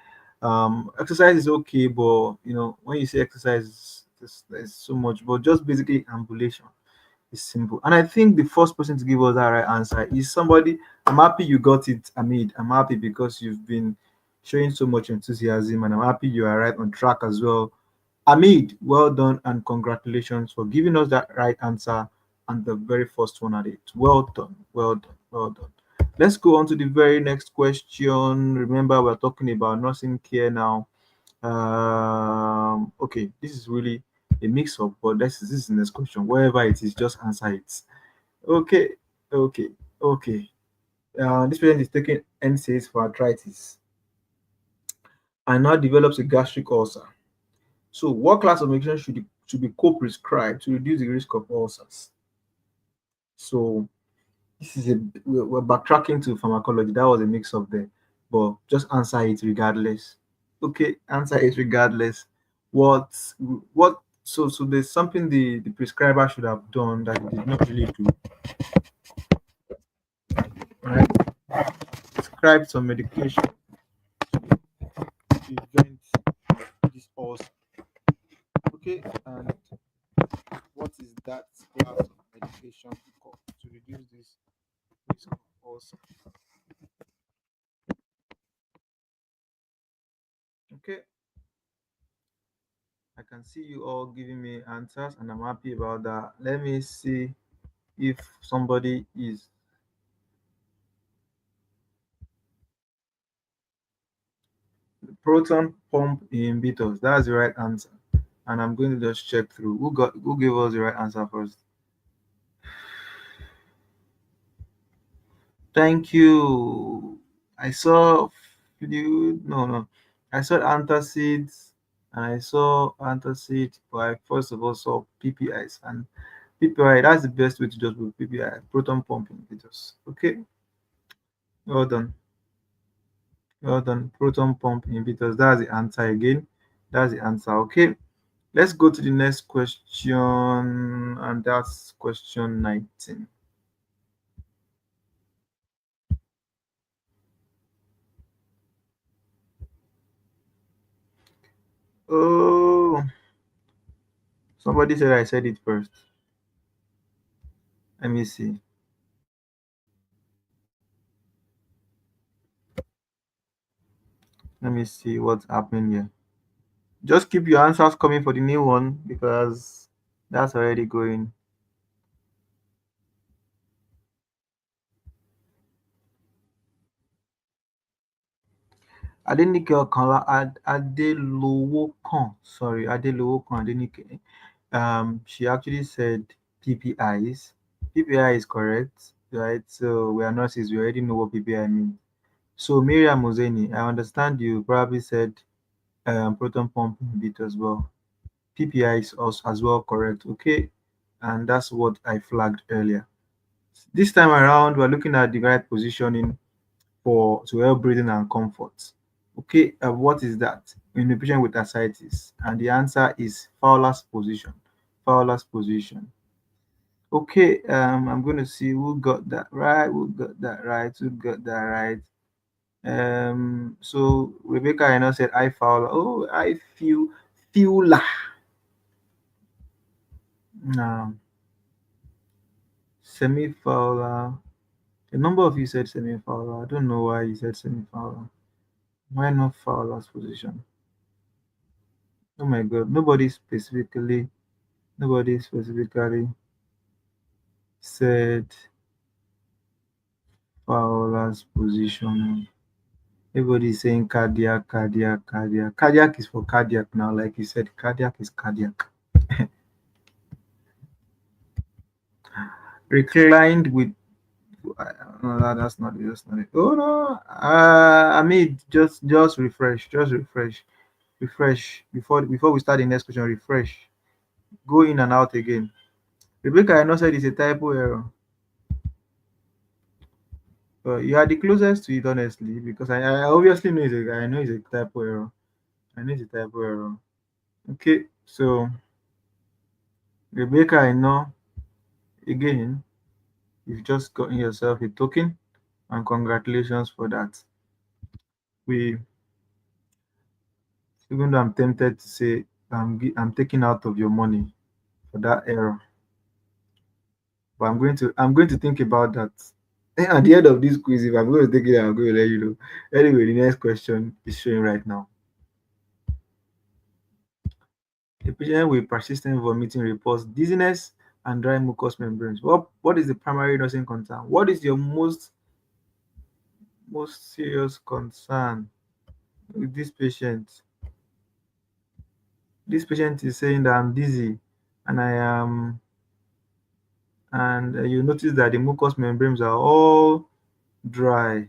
Exercise is okay, but when you say exercise, there's so much. But just basically ambulation is simple. And I think the first person to give us that right answer is somebody. I'm happy you got it, Amid. I'm happy because you've been showing so much enthusiasm, and I'm happy you are right on track as well. Amid, well done and congratulations for giving us that right answer and the very first one at it. Well done, well done, well done. Let's go on to the very next question. Remember, we're talking about nursing care now. Okay, this is really a mix up, but this is the next question. Wherever it is, just answer it. Okay, okay, okay. This patient is taking NSAIDs for arthritis and now develops a gastric ulcer. So, what class of medication should be co-prescribed to reduce the risk of ulcers? So, this is a we're backtracking to pharmacology. That was a mix up there, but just answer it regardless. Okay, answer it regardless. What what? So there's something the prescriber should have done that he did not really do. Right, prescribed some medication to prevent this ulcer. Okay, and what is that class of medication called to reduce this risk of ulcer? Okay, I can see you all giving me answers, and I'm happy about that. Let me see if somebody is proton pump inhibitors. That's the right answer. And I'm going to just check through who gave us the right answer first. Thank you. I saw fluid. No. I saw antacids and I saw antacid, but I first of all saw PPIs and PPI. That's the best way to just put PPI, proton pump inhibitors. Okay, well done. Well done. Proton pump inhibitors. That's the answer again. That's the answer. Okay. Let's go to the next question, and that's question 19. Oh, somebody said I said it first. Let me see. Let me see what's happening here. Just keep your answers coming for the new one because that's already going. Adenike Okanla Adelowokan. Sorry, Adelowokan Adenike. She actually said PPIs. PPI is correct, right? So we are nurses. We already know what PPI means. So Miriam Muzeni, I understand you probably said proton pump inhibitor as well. PPI is also as well correct. Okay, and that's what I flagged earlier. This time around, we're looking at the right positioning for to help breathing and comfort. Okay, what is that? In a patient with ascites, and the answer is Fowler's position. Fowler's position. Okay, I'm going to see who got that right. Who got that right? Who got that right? So Rebecca, I know said I Fowler. Oh, I feel Fowler. Um, Semi Fowler. A number of you said semi Fowler. I don't know why you said semi Fowler. Why not Fowler's position? Oh my God! Nobody specifically said Fowler's position. Everybody is saying cardiac, cardiac, cardiac. Cardiac is for cardiac now, like you said. Cardiac is cardiac. Reclined with no, that's not it. That's not it. Oh no! I mean, just refresh. Just refresh. Refresh before we start the next question. Refresh. Go in and out again. Rebecca, I know said it's a typo error. You are the closest to it, honestly, because I obviously I know it's a typo error. I know it's a typo error. Okay, so Rebecca, I know again, you've just gotten yourself a token, and congratulations for that. We, even though I'm tempted to say I'm taking out of your money for that error, but I'm going to think about that. At the end of this quiz, if I'm going to take it, I'm going to let you know. Anyway, the next question is showing right now. A patient with persistent vomiting reports dizziness and dry mucous membranes. What is the primary nursing concern? What is your most most serious concern with this patient. This patient is saying that I'm dizzy, and I am, and you notice that the mucous membranes are all dry.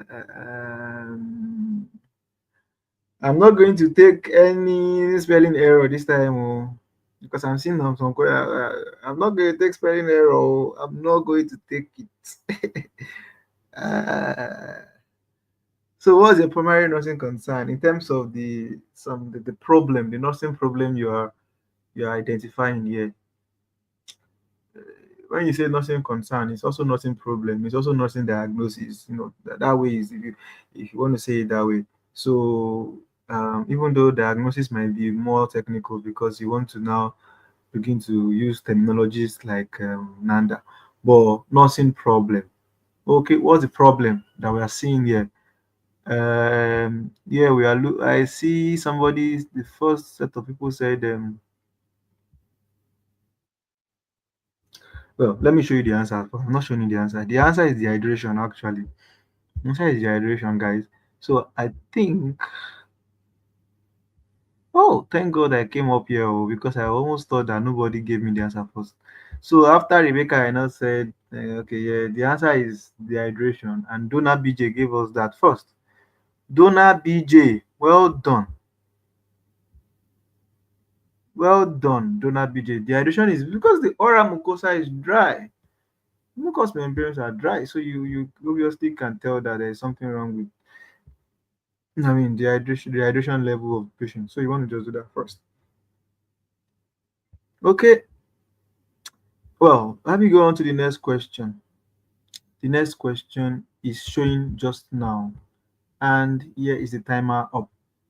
Um, I'm not going to take any spelling error this time, oh, because I'm seeing I'm not going to take spelling error. Oh. I'm not going to take it. uh, so, what's your primary nursing concern in terms of the problem, the nursing problem you are identifying here? When you say nursing concern, it's also nursing problem. It's also nursing diagnosis. You know that way is if you want to say it that way. So even though diagnosis might be more technical because you want to now begin to use terminologies like Nanda, but nursing problem. Okay, what's the problem that we are seeing here? Yeah, we are. I see somebody. The first set of people said, well, let me show you the answer. I'm not showing you the answer. The answer is dehydration, actually. The answer is dehydration, guys. So I think, oh, thank God I came up here oh, because I almost thought that nobody gave me the answer first. So after Rebecca, I now said, okay, yeah, the answer is dehydration, and Donna BJ gave us that first. Donna BJ, well done, Donna BJ. Dehydration is because the oral mucosa is dry. Mucous membranes are dry, so you obviously can tell that there is something wrong with, I mean, the hydration level of the patient. So you want to just do that first. Okay. Well, let me go on to the next question. The next question is showing just now, and here is the timer up.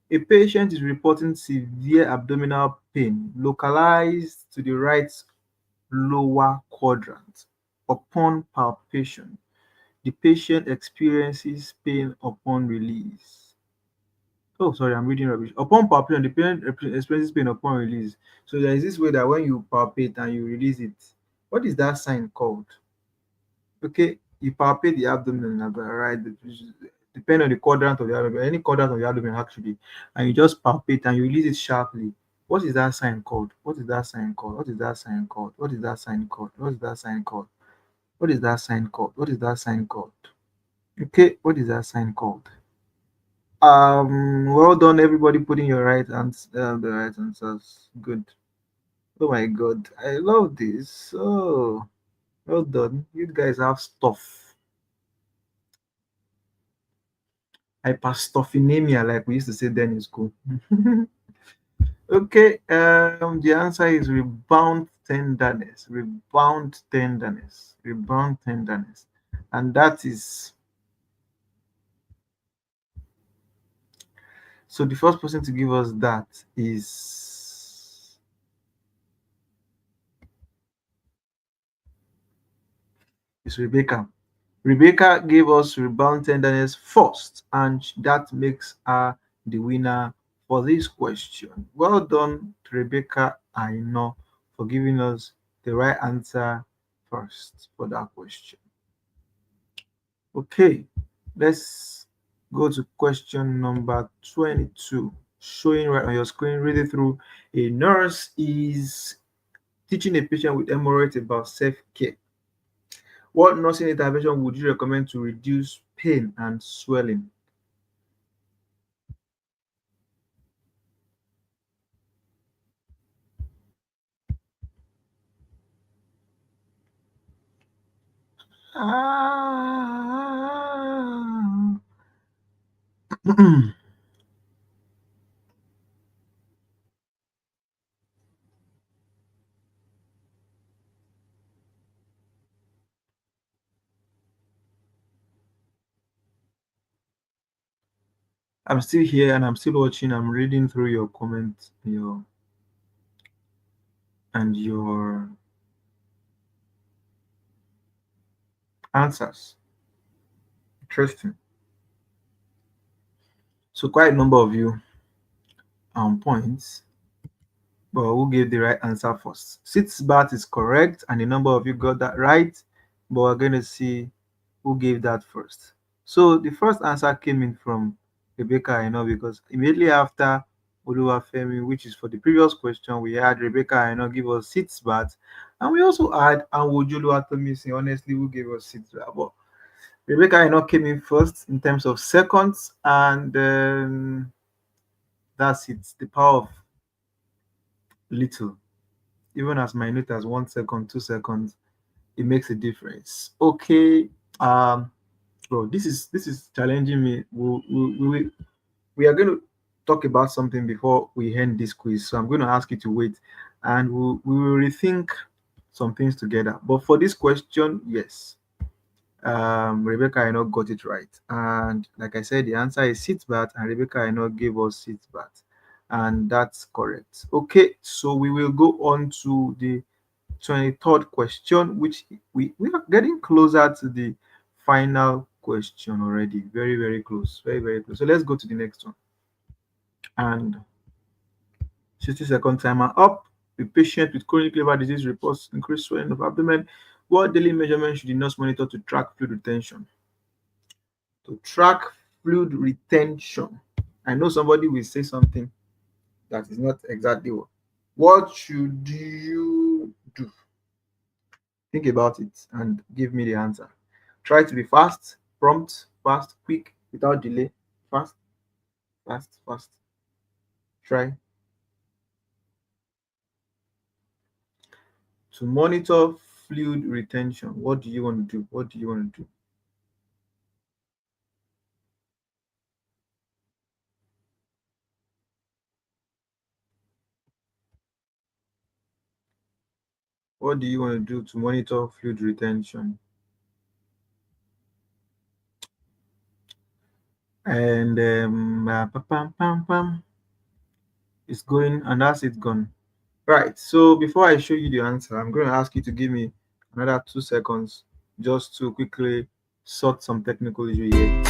A patient is reporting severe abdominal pain localized to the right lower quadrant. Upon palpation, the patient experiences pain upon release. Oh, sorry, I'm reading rubbish. Upon palpation, the patient experiences pain upon release. So there is this way that when you palpate and you release it, what is that sign called? Okay, you palpate the abdomen, right? Depend on the quadrant of the abdomen, any quadrant of the abdomen actually, and you just palpate and you release it sharply. What is that sign called? What is that sign called? What is that sign called? What is that sign called? What is that sign called? What is that sign called? What is that sign called? Okay, what is that sign called? Well done, everybody, putting your the right answers. Good. Oh my God, I love this. Oh, well done. You guys have stuff. Hyperstophinemia, like we used to say then in school. Okay, the answer is rebound tenderness, rebound tenderness, rebound tenderness, and that is, so the first person to give us that is Rebecca. Rebecca gave us rebound tenderness first, and that makes her the winner for this question. Well done to Rebecca I know for giving us the right answer first for that question. Okay, let's go to question number 22. Showing right on your screen, read it through. A nurse is teaching a patient with hemorrhoids about self care. What nursing intervention would you recommend to reduce pain and swelling? Ah. I'm still here and I'm still watching. I'm reading through your comments, your answers. Interesting. So quite a number of you points, but who gave the right answer first? Six bat is correct, and a number of you got that right. But we're going to see who gave that first. So the first answer came in from Rebecca, because immediately after Oluwafemi, which is for the previous question, we had Rebecca, give us six baths, and we also had Anwojulu Atomisi, honestly, who gave us six baths. But Rebecca, came in first in terms of seconds, and that's it. The power of little, even as minute as 1 second, 2 seconds, it makes a difference. Okay, bro, this is challenging me. We are going to talk about something before we end this quiz, so I'm going to ask you to wait, and we will rethink some things together. But for this question, yes, Rebecca, got it right, and like I said, the answer is sit bath, and Rebecca, gave us sit bath, and that's correct. Okay, so we will go on to the 23rd question, which we are getting closer to the final question already. Very, very close. Very, very close. So let's go to the next one. And 60-second timer up. The patient with chronic liver disease reports increased swelling of abdomen. What daily measurement should the nurse monitor to track fluid retention? To track fluid retention. I know somebody will say something that is not exactly what should you do? Think about it and give me the answer. Try to be fast, prompt, fast, quick, without delay. Fast, fast, fast. Try to monitor fluid retention. What do you want to do? What do you want to do? What do you want to do to monitor fluid retention? And pam, pam, pam, it's going, and that's it gone. Right. So before I show you the answer, I'm going to ask you to give me another 2 seconds just to quickly sort some technical issue here.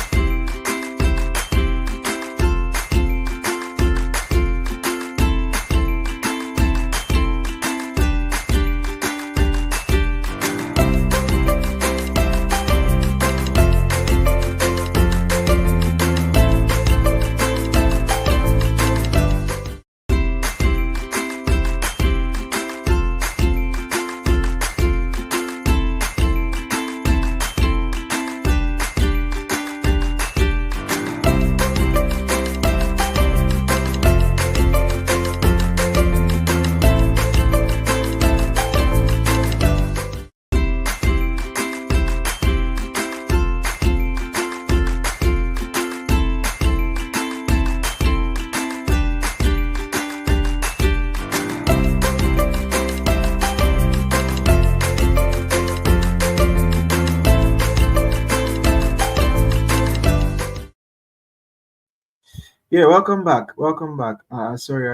Yeah, welcome back. Welcome back. Sorry,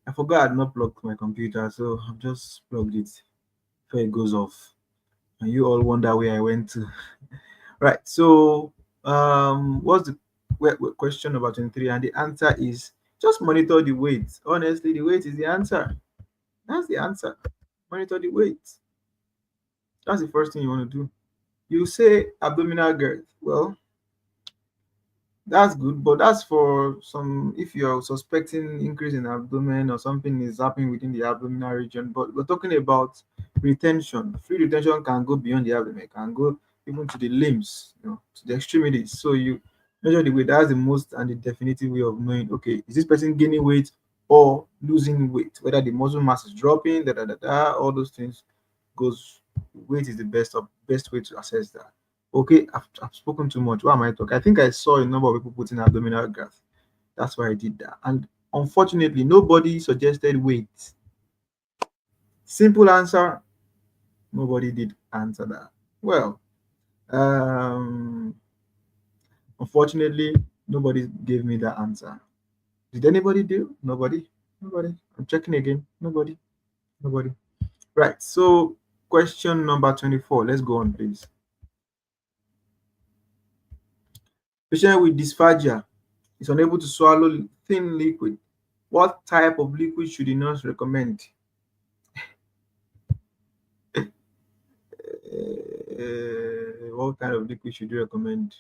I forgot I'd not plugged my computer, so I've just plugged it before it goes off. And you all wonder where I went to. Right. So, what's the question about 23? And the answer is just monitor the weight. Honestly, the weight is the answer. That's the answer. Monitor the weight. That's the first thing you want to do. You say abdominal girth. Well, that's good, but that's for some if you're suspecting increase in abdomen or something is happening within the abdominal region. But we're talking about retention. Fluid retention can go beyond the abdomen, can go even to the limbs, to the extremities. So you measure the weight. That's the most and the definitive way of knowing, okay, is this person gaining weight or losing weight? Whether the muscle mass is dropping, all those things goes. Weight is the best way to assess that. Okay, I've spoken too much. Why am I talking? I think I saw a number of people putting abdominal graph. That's why I did that. And unfortunately, nobody suggested weight. Simple answer. Nobody did answer that. Well, um, unfortunately, nobody gave me that answer. Did anybody do? Nobody. Nobody. I'm checking again. Nobody. Nobody. Right. So, question number 24. Let's go on, please. Patient with dysphagia is unable to swallow thin liquid. What type of liquid should the nurse recommend? What kind of liquid should you recommend?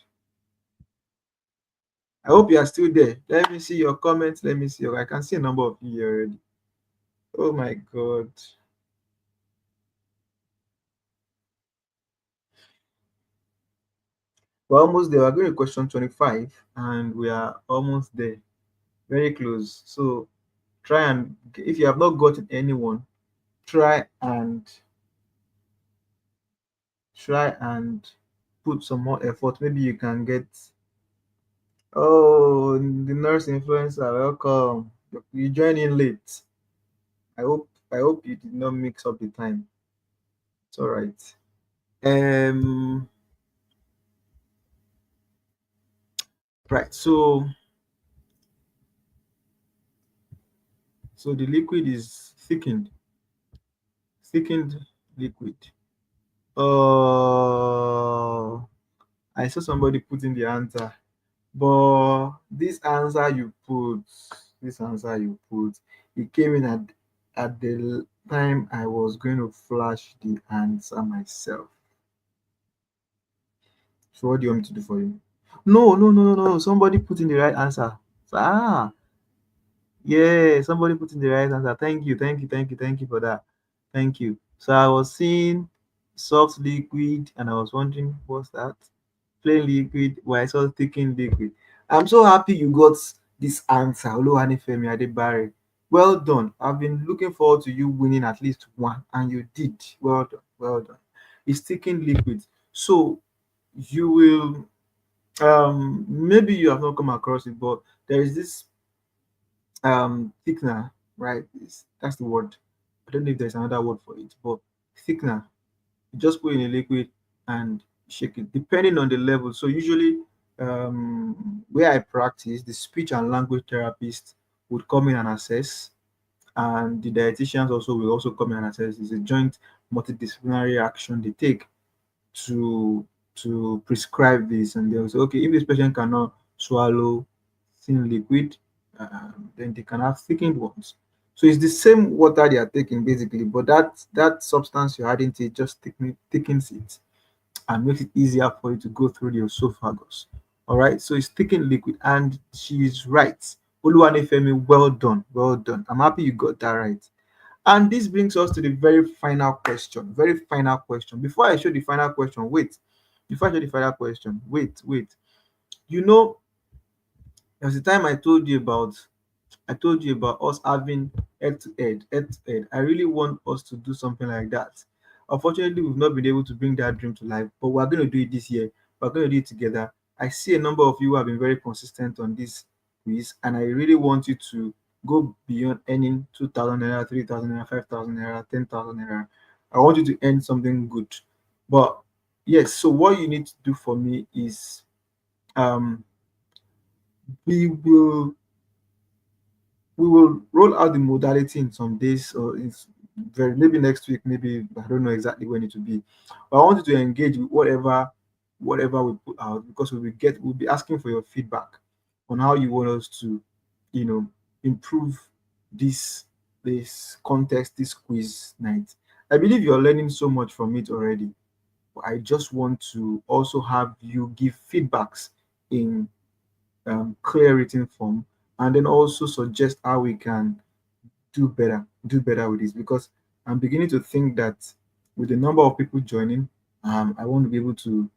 I hope you are still there. Let me see your comments. Let me see. I can see a number of you here already. Oh my God. We're almost there. We're going to question 25 and we are almost there. Very close. So try and, if you have not gotten anyone, try and try and put some more effort. Maybe you can get, oh, the nurse influencer, welcome. You join in late. I hope you did not mix up the time. It's all right. Um right. So the liquid is thickened liquid. Uh I saw somebody put in the answer, but this answer you put, it came in at the time I was going to flash the answer myself. So what do you want me to do for you? No, no, no, no, no. Somebody put in the right answer. Yeah, somebody put in the right answer. Thank you, thank you, thank you, thank you for that. Thank you. So I was seeing soft liquid and I was wondering what's that? Plain liquid, why I saw thickened liquid. I'm so happy you got this answer, Oluwanifemi Adebare. Well done. I've been looking forward to you winning at least one, and you did. Well done, well done. It's thickened liquid. So you will maybe you have not come across it, but there is this thickener, right? That's the word. I don't know if there's another word for it, but thickener. You just put in a liquid and shake it, depending on the level. So usually, where I practice, the speech and language therapist would come in and assess, and the dietitians also will also come in and assess. It's a joint multidisciplinary action they take to prescribe this, and they'll say, okay, if this patient cannot swallow thin liquid, then they can have thickened ones. So it's the same water they are taking basically, but that substance you're adding to it just thickens it and makes it easier for you to go through the esophagus. All right, so it's thickened liquid, and she's right. Oluwanifemi, well done, well done. I'm happy you got that right. And this brings us to the very final question. Very final question. Before I show the final question, wait. Before I show the final question, wait. You know, there was a time I told you about us having head to head. I really want us to do something like that. Unfortunately, we've not been able to bring that dream to life, but we're going to do it this year. We're going to do it together. I see a number of you who have been very consistent on this quiz, and I really want you to go beyond earning 2,000 naira, 3,000 naira, 5,000 naira, 10,000 naira. I want you to earn something good. But yes, so what you need to do for me is um, we will we will roll out the modality in some days or it's very maybe next week, maybe I don't know exactly when it will be. But I want you to engage with whatever we put out, because we'll be asking for your feedback on how you want us to, you know, improve this context, this quiz night. I believe you're learning so much from it already, but I just want to also have you give feedbacks in clear written form, and then also suggest how we can do better with this, because I'm beginning to think that with the number of people joining, I want to be able to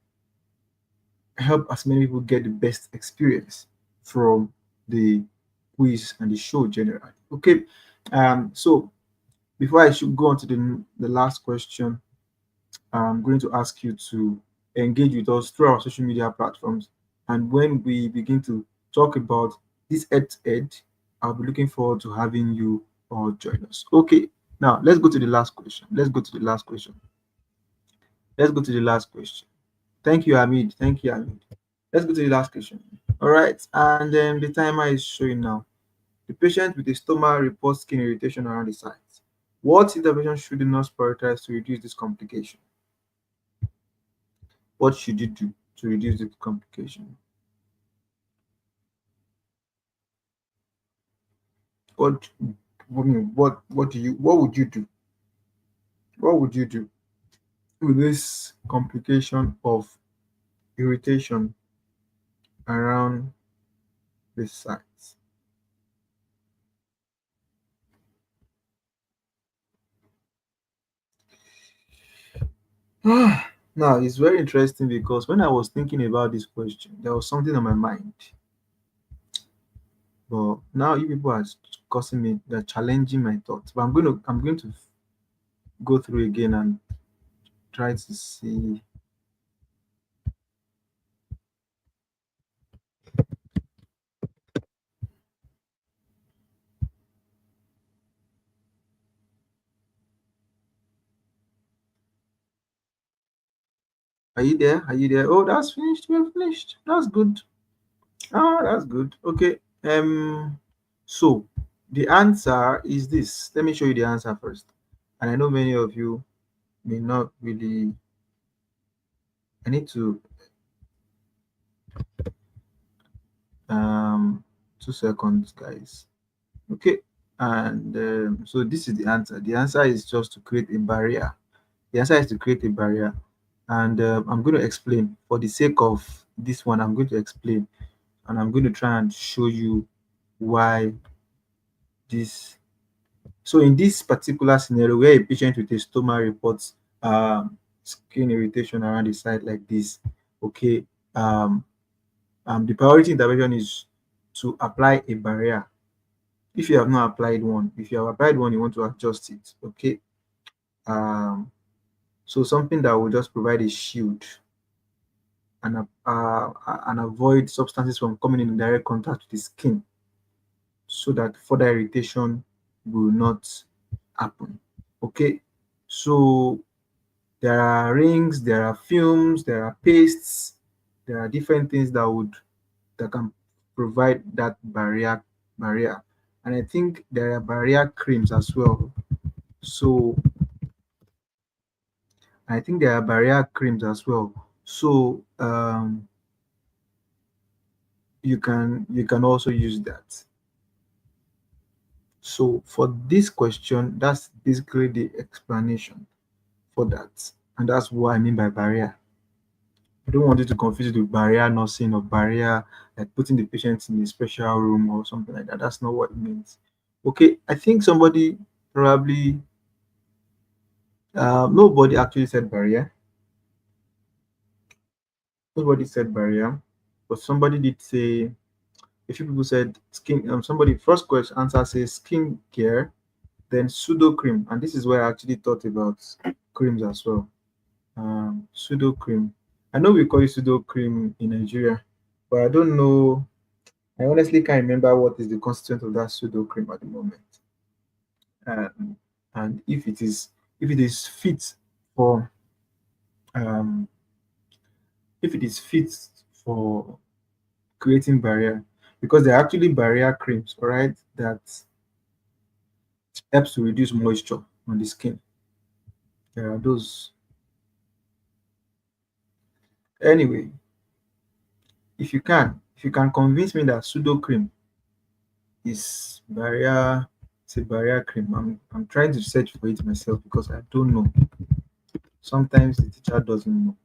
help as many people get the best experience from the quiz and the show generally. Okay, so before I should go on to the last question, I'm going to ask you to engage with us through our social media platforms. And when we begin to talk about this ed, I'll be looking forward to having you all join us. Okay, now let's go to the last question. Let's go to the last question. Thank you, Hamid. Thank you, Hamid. Let's go to the last question. All right, and then the timer is showing now. The patient with a stomach reports skin irritation around the sides. What intervention should the nurse prioritize to reduce this complication? What should you do to reduce the complication? What what would you do? What would you do? with this complication of irritation around the sites. Now, it's very interesting because when I was thinking about this question, there was something on my mind. But now you people are causing me, they're challenging my thoughts. But I'm going to go through again and try to see. Are you there? Are you there? Oh, that's finished. We're finished. That's good. Ah, that's good. Okay. So the answer is this. Let me show you the answer first. And I know many of you may not really. I need to 2 seconds, guys. Okay. And so this is the answer. The answer is just to create a barrier. The answer is to create a barrier. And I'm going to explain for the sake of this one. I'm going to explain and I'm going to try and show you why this. So in this particular scenario where a patient with a stoma reports skin irritation around the site like this, okay, um, the priority intervention is to apply a barrier. If you have not applied one, if you have applied one, you want to adjust it, okay. Um, so something that will just provide a shield and avoid substances from coming in direct contact with the skin so that further irritation will not happen. Okay, so there are rings, there are fumes, there are pastes, there are different things that can provide that barrier. And I think there are barrier creams as well. So I think there are barrier creams as well. So you can also use that. So for this question, that's basically the explanation for that. And that's what I mean by barrier. I don't want you to confuse it with barrier nursing or barrier like putting the patient in a special room or something like that. That's not what it means. Okay, I think somebody probably nobody actually said barrier. Nobody said barrier, but somebody did say a few people said skin. Somebody first question answer says skin care, then pseudo cream, and this is where I actually thought about creams as well. Pseudo cream. I know we call it pseudo cream in Nigeria, but I don't know. I honestly can't remember what is the constituent of that pseudo cream at the moment. Um, and if it is fit for um, if it is fit for creating barrier, because there are actually barrier creams, all right, that helps to reduce moisture on the skin. There are those. Anyway, if you can convince me that pseudo cream is barrier, it's a barrier cream. I'm trying to search for it myself because I don't know. Sometimes the teacher doesn't know.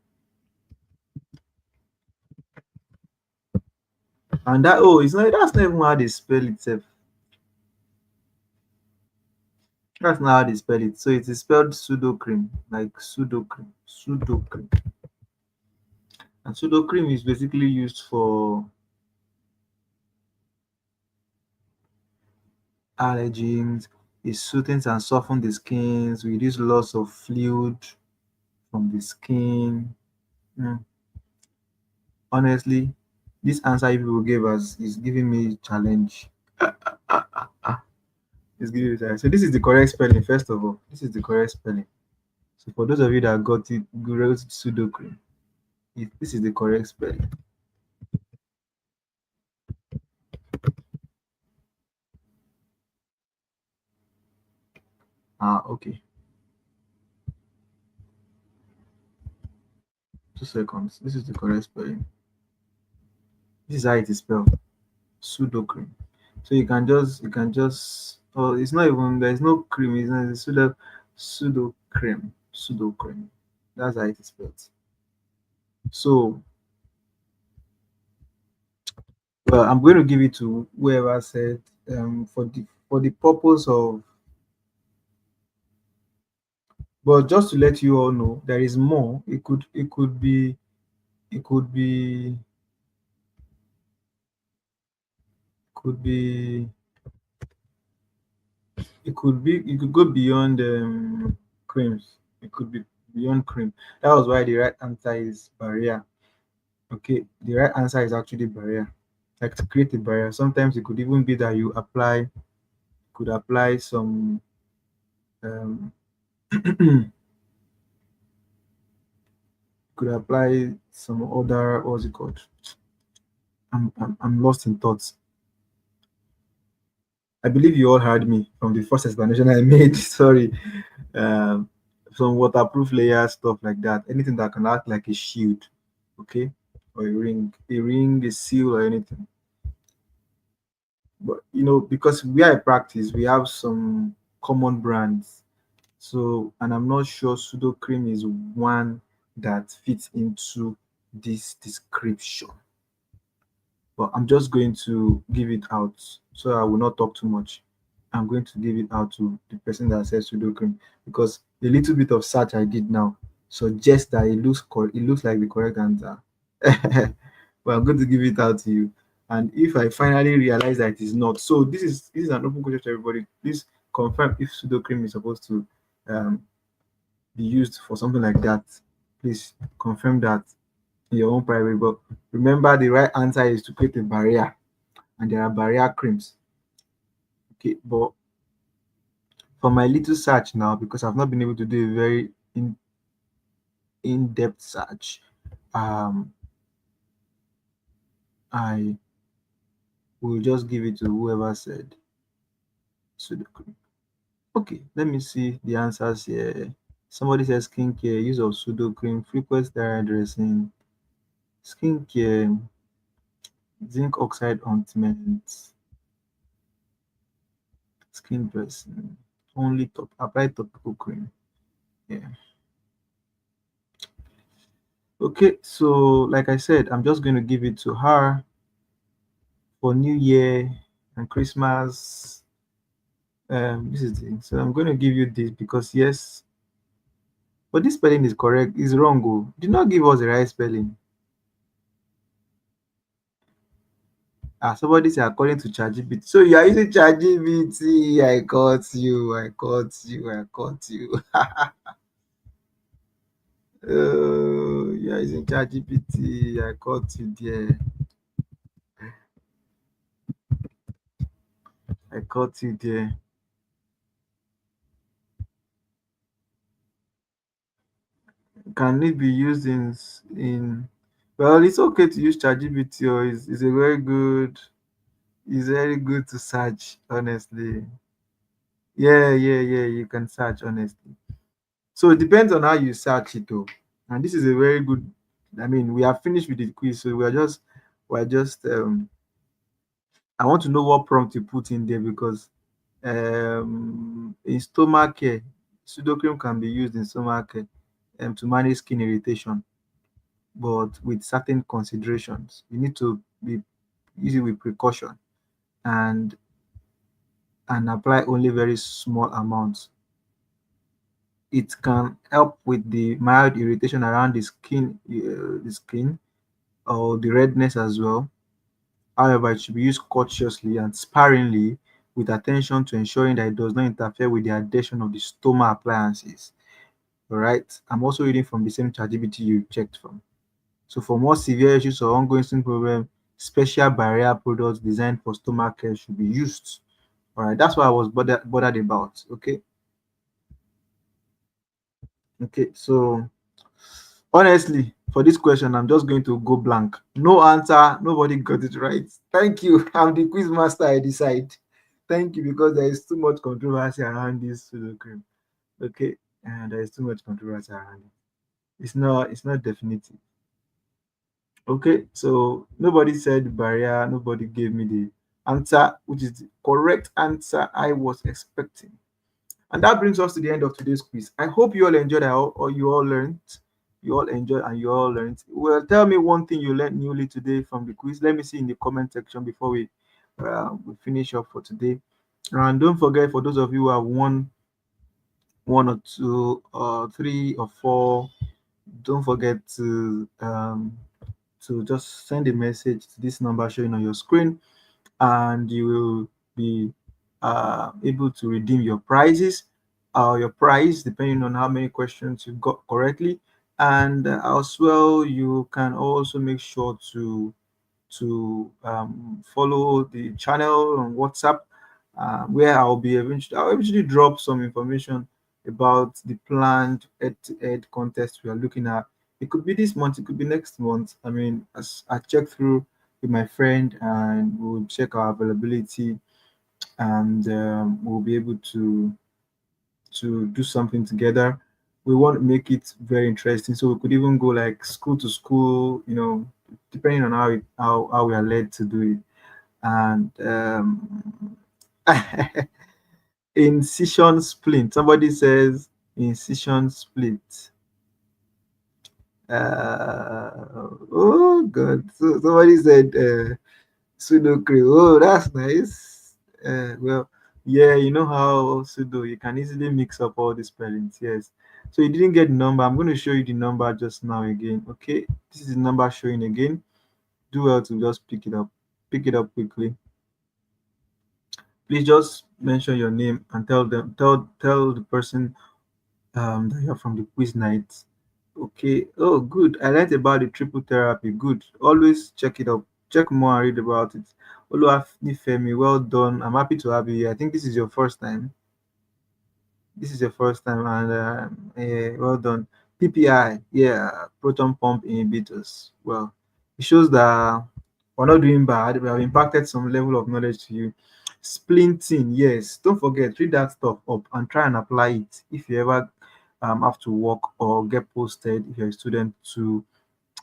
And that it's not that's not even how they spell itself. That's not how they spell it. So it is spelled pseudo cream, like pseudo cream, pseudo cream. And pseudo cream is basically used for allergens. It soothes and softens the skins, reduce loss of fluid from the skin. Mm, honestly, this answer you people gave us is giving me challenge. It's giving me challenge. So this is the correct spelling, first of all. This is the correct spelling. So for those of you that got it, wrote pseudo cream. This is the correct spelling. Okay. 2 seconds. This is the correct spelling. This is how it is spelled. Pseudo cream. So you can just oh it's not even there's no cream, it's not it's pseudo cream. Pseudo cream. That's how it is spelled. So, well, I'm going to give it to whoever said for the purpose of. But just to let you all know, there is more. It could be could be it could go beyond creams. It could be beyond cream. That was why the right answer is barrier. Okay, the right answer is actually barrier. Like to create a barrier. Sometimes it could even be that you apply could apply some um could apply some other what's it called? I'm lost in thoughts. I believe you all heard me from the first explanation I made. Sorry. Um, some waterproof layers, stuff like that. Anything that can act like a shield, okay, or a ring, a seal, or anything. But because we are a practice, we have some common brands. So, and I'm not sure pseudo cream is one that fits into this description. But I'm just going to give it out, so I will not talk too much. I'm going to give it out to the person that says Sudoku because the little bit of search I did now suggests that it looks like the correct answer. But I'm going to give it out to you. And if I finally realize that it is not, so this is an open question to everybody. Please confirm if pseudocream is supposed to um, be used for something like that. Please confirm that in your own private. But remember, the right answer is to create a barrier, and there are barrier creams. Okay, but for my little search now, because I've not been able to do a very in-depth search, um, I will just give it to whoever said pseudocream. Okay, let me see the answers here. Somebody says skincare, use of pseudocream, frequent steroid dressing, skincare, zinc oxide ointment, skin dressing, only top apply topical cream. Yeah. Okay, so like I said, I'm just going to give it to her for New Year and Christmas. This is the so I'm going to give you this because yes, but this spelling is correct. Is wrong. Oh, did not give us the right spelling. Somebody said according to ChatGPT. So you are using ChatGPT. I caught you. I caught you. I caught you. Oh, you are using ChatGPT. I caught you there. I caught you there. Can it be used in? Well, it's okay to use ChatGPT. Or it's a very good. It's very good to search. Honestly, yeah. You can search honestly. So it depends on how you search it, though. And this is a very good. I mean, we are finished with the quiz, so we're just. I want to know what prompt you put in there because in stomach care, pseudocream can be used in stomach care to manage skin irritation, but with certain considerations. You need to be use it with precaution and apply only very small amounts. It can help with the mild irritation around the skin or the redness as well. However, it should be used cautiously and sparingly with attention to ensuring that it does not interfere with the adhesion of the stoma appliances. All right. I'm also reading from the same ChatGPT you checked from. So for more severe issues or ongoing skin problem, special barrier products designed for stomach care should be used. All right. That's what I was bothered about. Okay. Okay. So honestly, for this question, I'm just going to go blank. No answer. Nobody got it right. Thank you. I'm the quiz master. I decide. Thank you because there is too much controversy around this pseudo cream. Okay, and there is too much controversy around it. It's not definitive. Okay, so nobody said barrier. Nobody gave me the answer, which is the correct answer I was expecting. And that brings us to the end of today's quiz. I hope you all enjoyed or you all learned. you all enjoy and you all learned. Well, tell me one thing you learned newly today from the quiz. Let me see in the comment section before we finish up for today. And don't forget, for those of you who have won one or two or three or four, don't forget to just send a message to this number showing on your screen, and you will be able to redeem your prizes, your prize, depending on how many questions you got correctly. And as well, you can also make sure to follow the channel on WhatsApp, where I'll eventually drop some information about the planned head-to-head contest we are looking at. It could be this month, it could be next month. I mean, as I check through with my friend, and we'll check our availability, and we'll be able to do something together. We want to make it very interesting, so we could even go like school to school, depending on how we are led to do it. And incision split. Somebody says incision split. Oh God! So somebody said pseudo crew. Oh, that's nice. Well, yeah, you know how pseudo, you can easily mix up all the spellings. Yes. So you didn't get the number. I'm going to show you the number just now again. Okay, this is the number showing again. Do well to just pick it up. Pick it up quickly. Please just mention your name and tell the person that you're from the quiz night. Okay. Oh, good. I learned about the triple therapy. Good. Always check it up. Check more and read about it. Oluwafemi, well done. I'm happy to have you here. I think this is your first time. This is your first time, and well done. PPI, yeah, proton pump inhibitors. Well, it shows that we're not doing bad. We have impacted some level of knowledge to you. Splinting, yes. Don't forget, read that stuff up and try and apply it if you ever have to work or get posted if you're a student to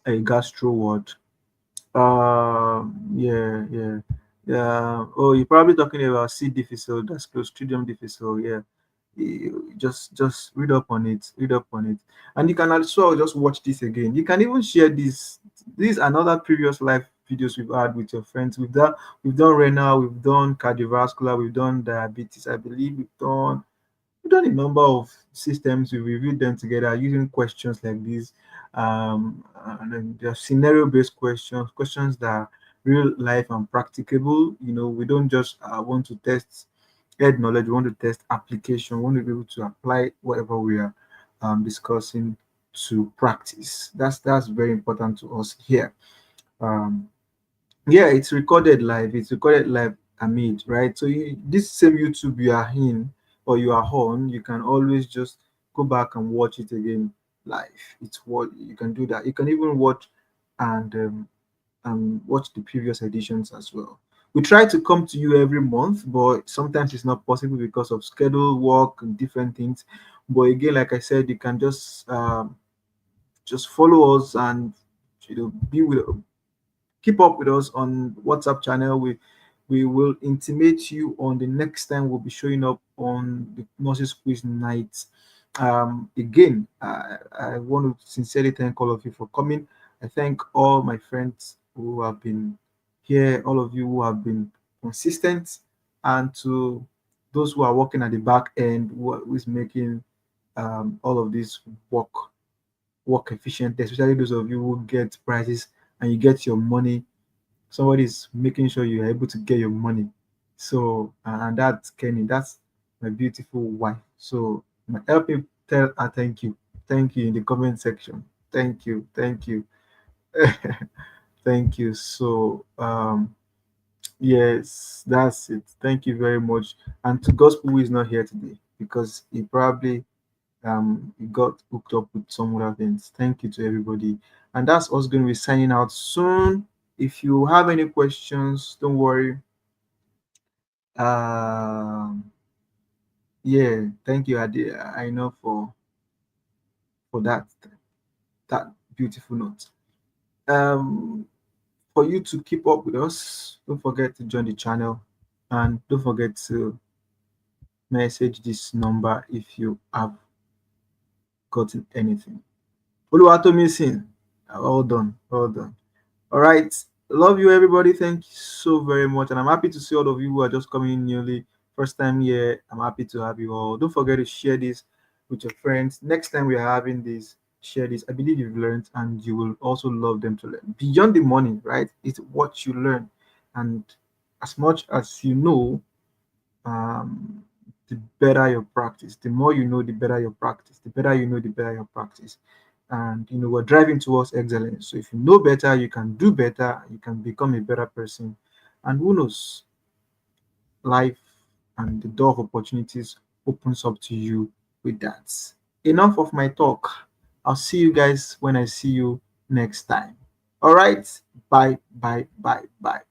a gastro ward. Yeah, yeah, yeah. Oh, you're probably talking about C difficile, that's Clostridium difficile. Yeah, just read up on it. Read up on it, and you can also just watch this again. You can even share this. These and other previous live videos we've had with your friends. We've done renal, we've done cardiovascular, we've done diabetes. I believe we've done a number of systems. We reviewed them together using questions like this, and then there are scenario-based questions, questions that are real life and practicable. We don't just want to test head knowledge. We want to test application. We want to be able to apply whatever we are discussing to practice. That's very important to us here. Um, yeah, it's recorded live, Amid, right? So this same YouTube you are in or you are on, you can always just go back and watch it again live. It's what you can do. That you can even watch and watch the previous editions as well. We try to come to you every month, but sometimes it's not possible because of schedule, work, and different things. But again, like I said, you can just follow us and be with keep up with us on WhatsApp channel. We will intimate you on the next time we'll be showing up on the nurses quiz night. Again, I want to sincerely thank all of you for coming. I thank all my friends who have been here, all of you who have been consistent, and to those who are working at the back end, who is making all of this work efficient, especially those of you who get prizes and you get your money. Somebody is making sure you are able to get your money. So, and that's Kenny, that's my beautiful wife. So, help me tell her thank you. Thank you in the comment section. Thank you. Thank you. Thank you. So, yes, that's it. Thank you very much. And to Gospel, who is not here today because he probably he got hooked up with some other things. Thank you to everybody. And that's us going to be signing out soon. If you have any questions, don't worry. Um, yeah, thank you, Adi. I know for that beautiful note. Um, for you to keep up with us, don't forget to join the channel, and don't forget to message this number if you have gotten anything. Oluwatomisin. Well done. Well done. All right. Love you, everybody. Thank you so very much. And I'm happy to see all of you who are just coming in newly. First time here. I'm happy to have you all. Don't forget to share this with your friends. Next time we are having this, share this. I believe you've learned and you will also love them to learn. Beyond the money, right? It's what you learn. And as much as you know, the better your practice. The more you know, the better your practice. The better you know, the better your practice. And we're driving towards excellence. So if you know better, you can do better. You can become a better person. And who knows, life and the door of opportunities opens up to you with that. Enough of my talk. I'll see you guys when I see you next time. All right. Bye. Bye. Bye. Bye.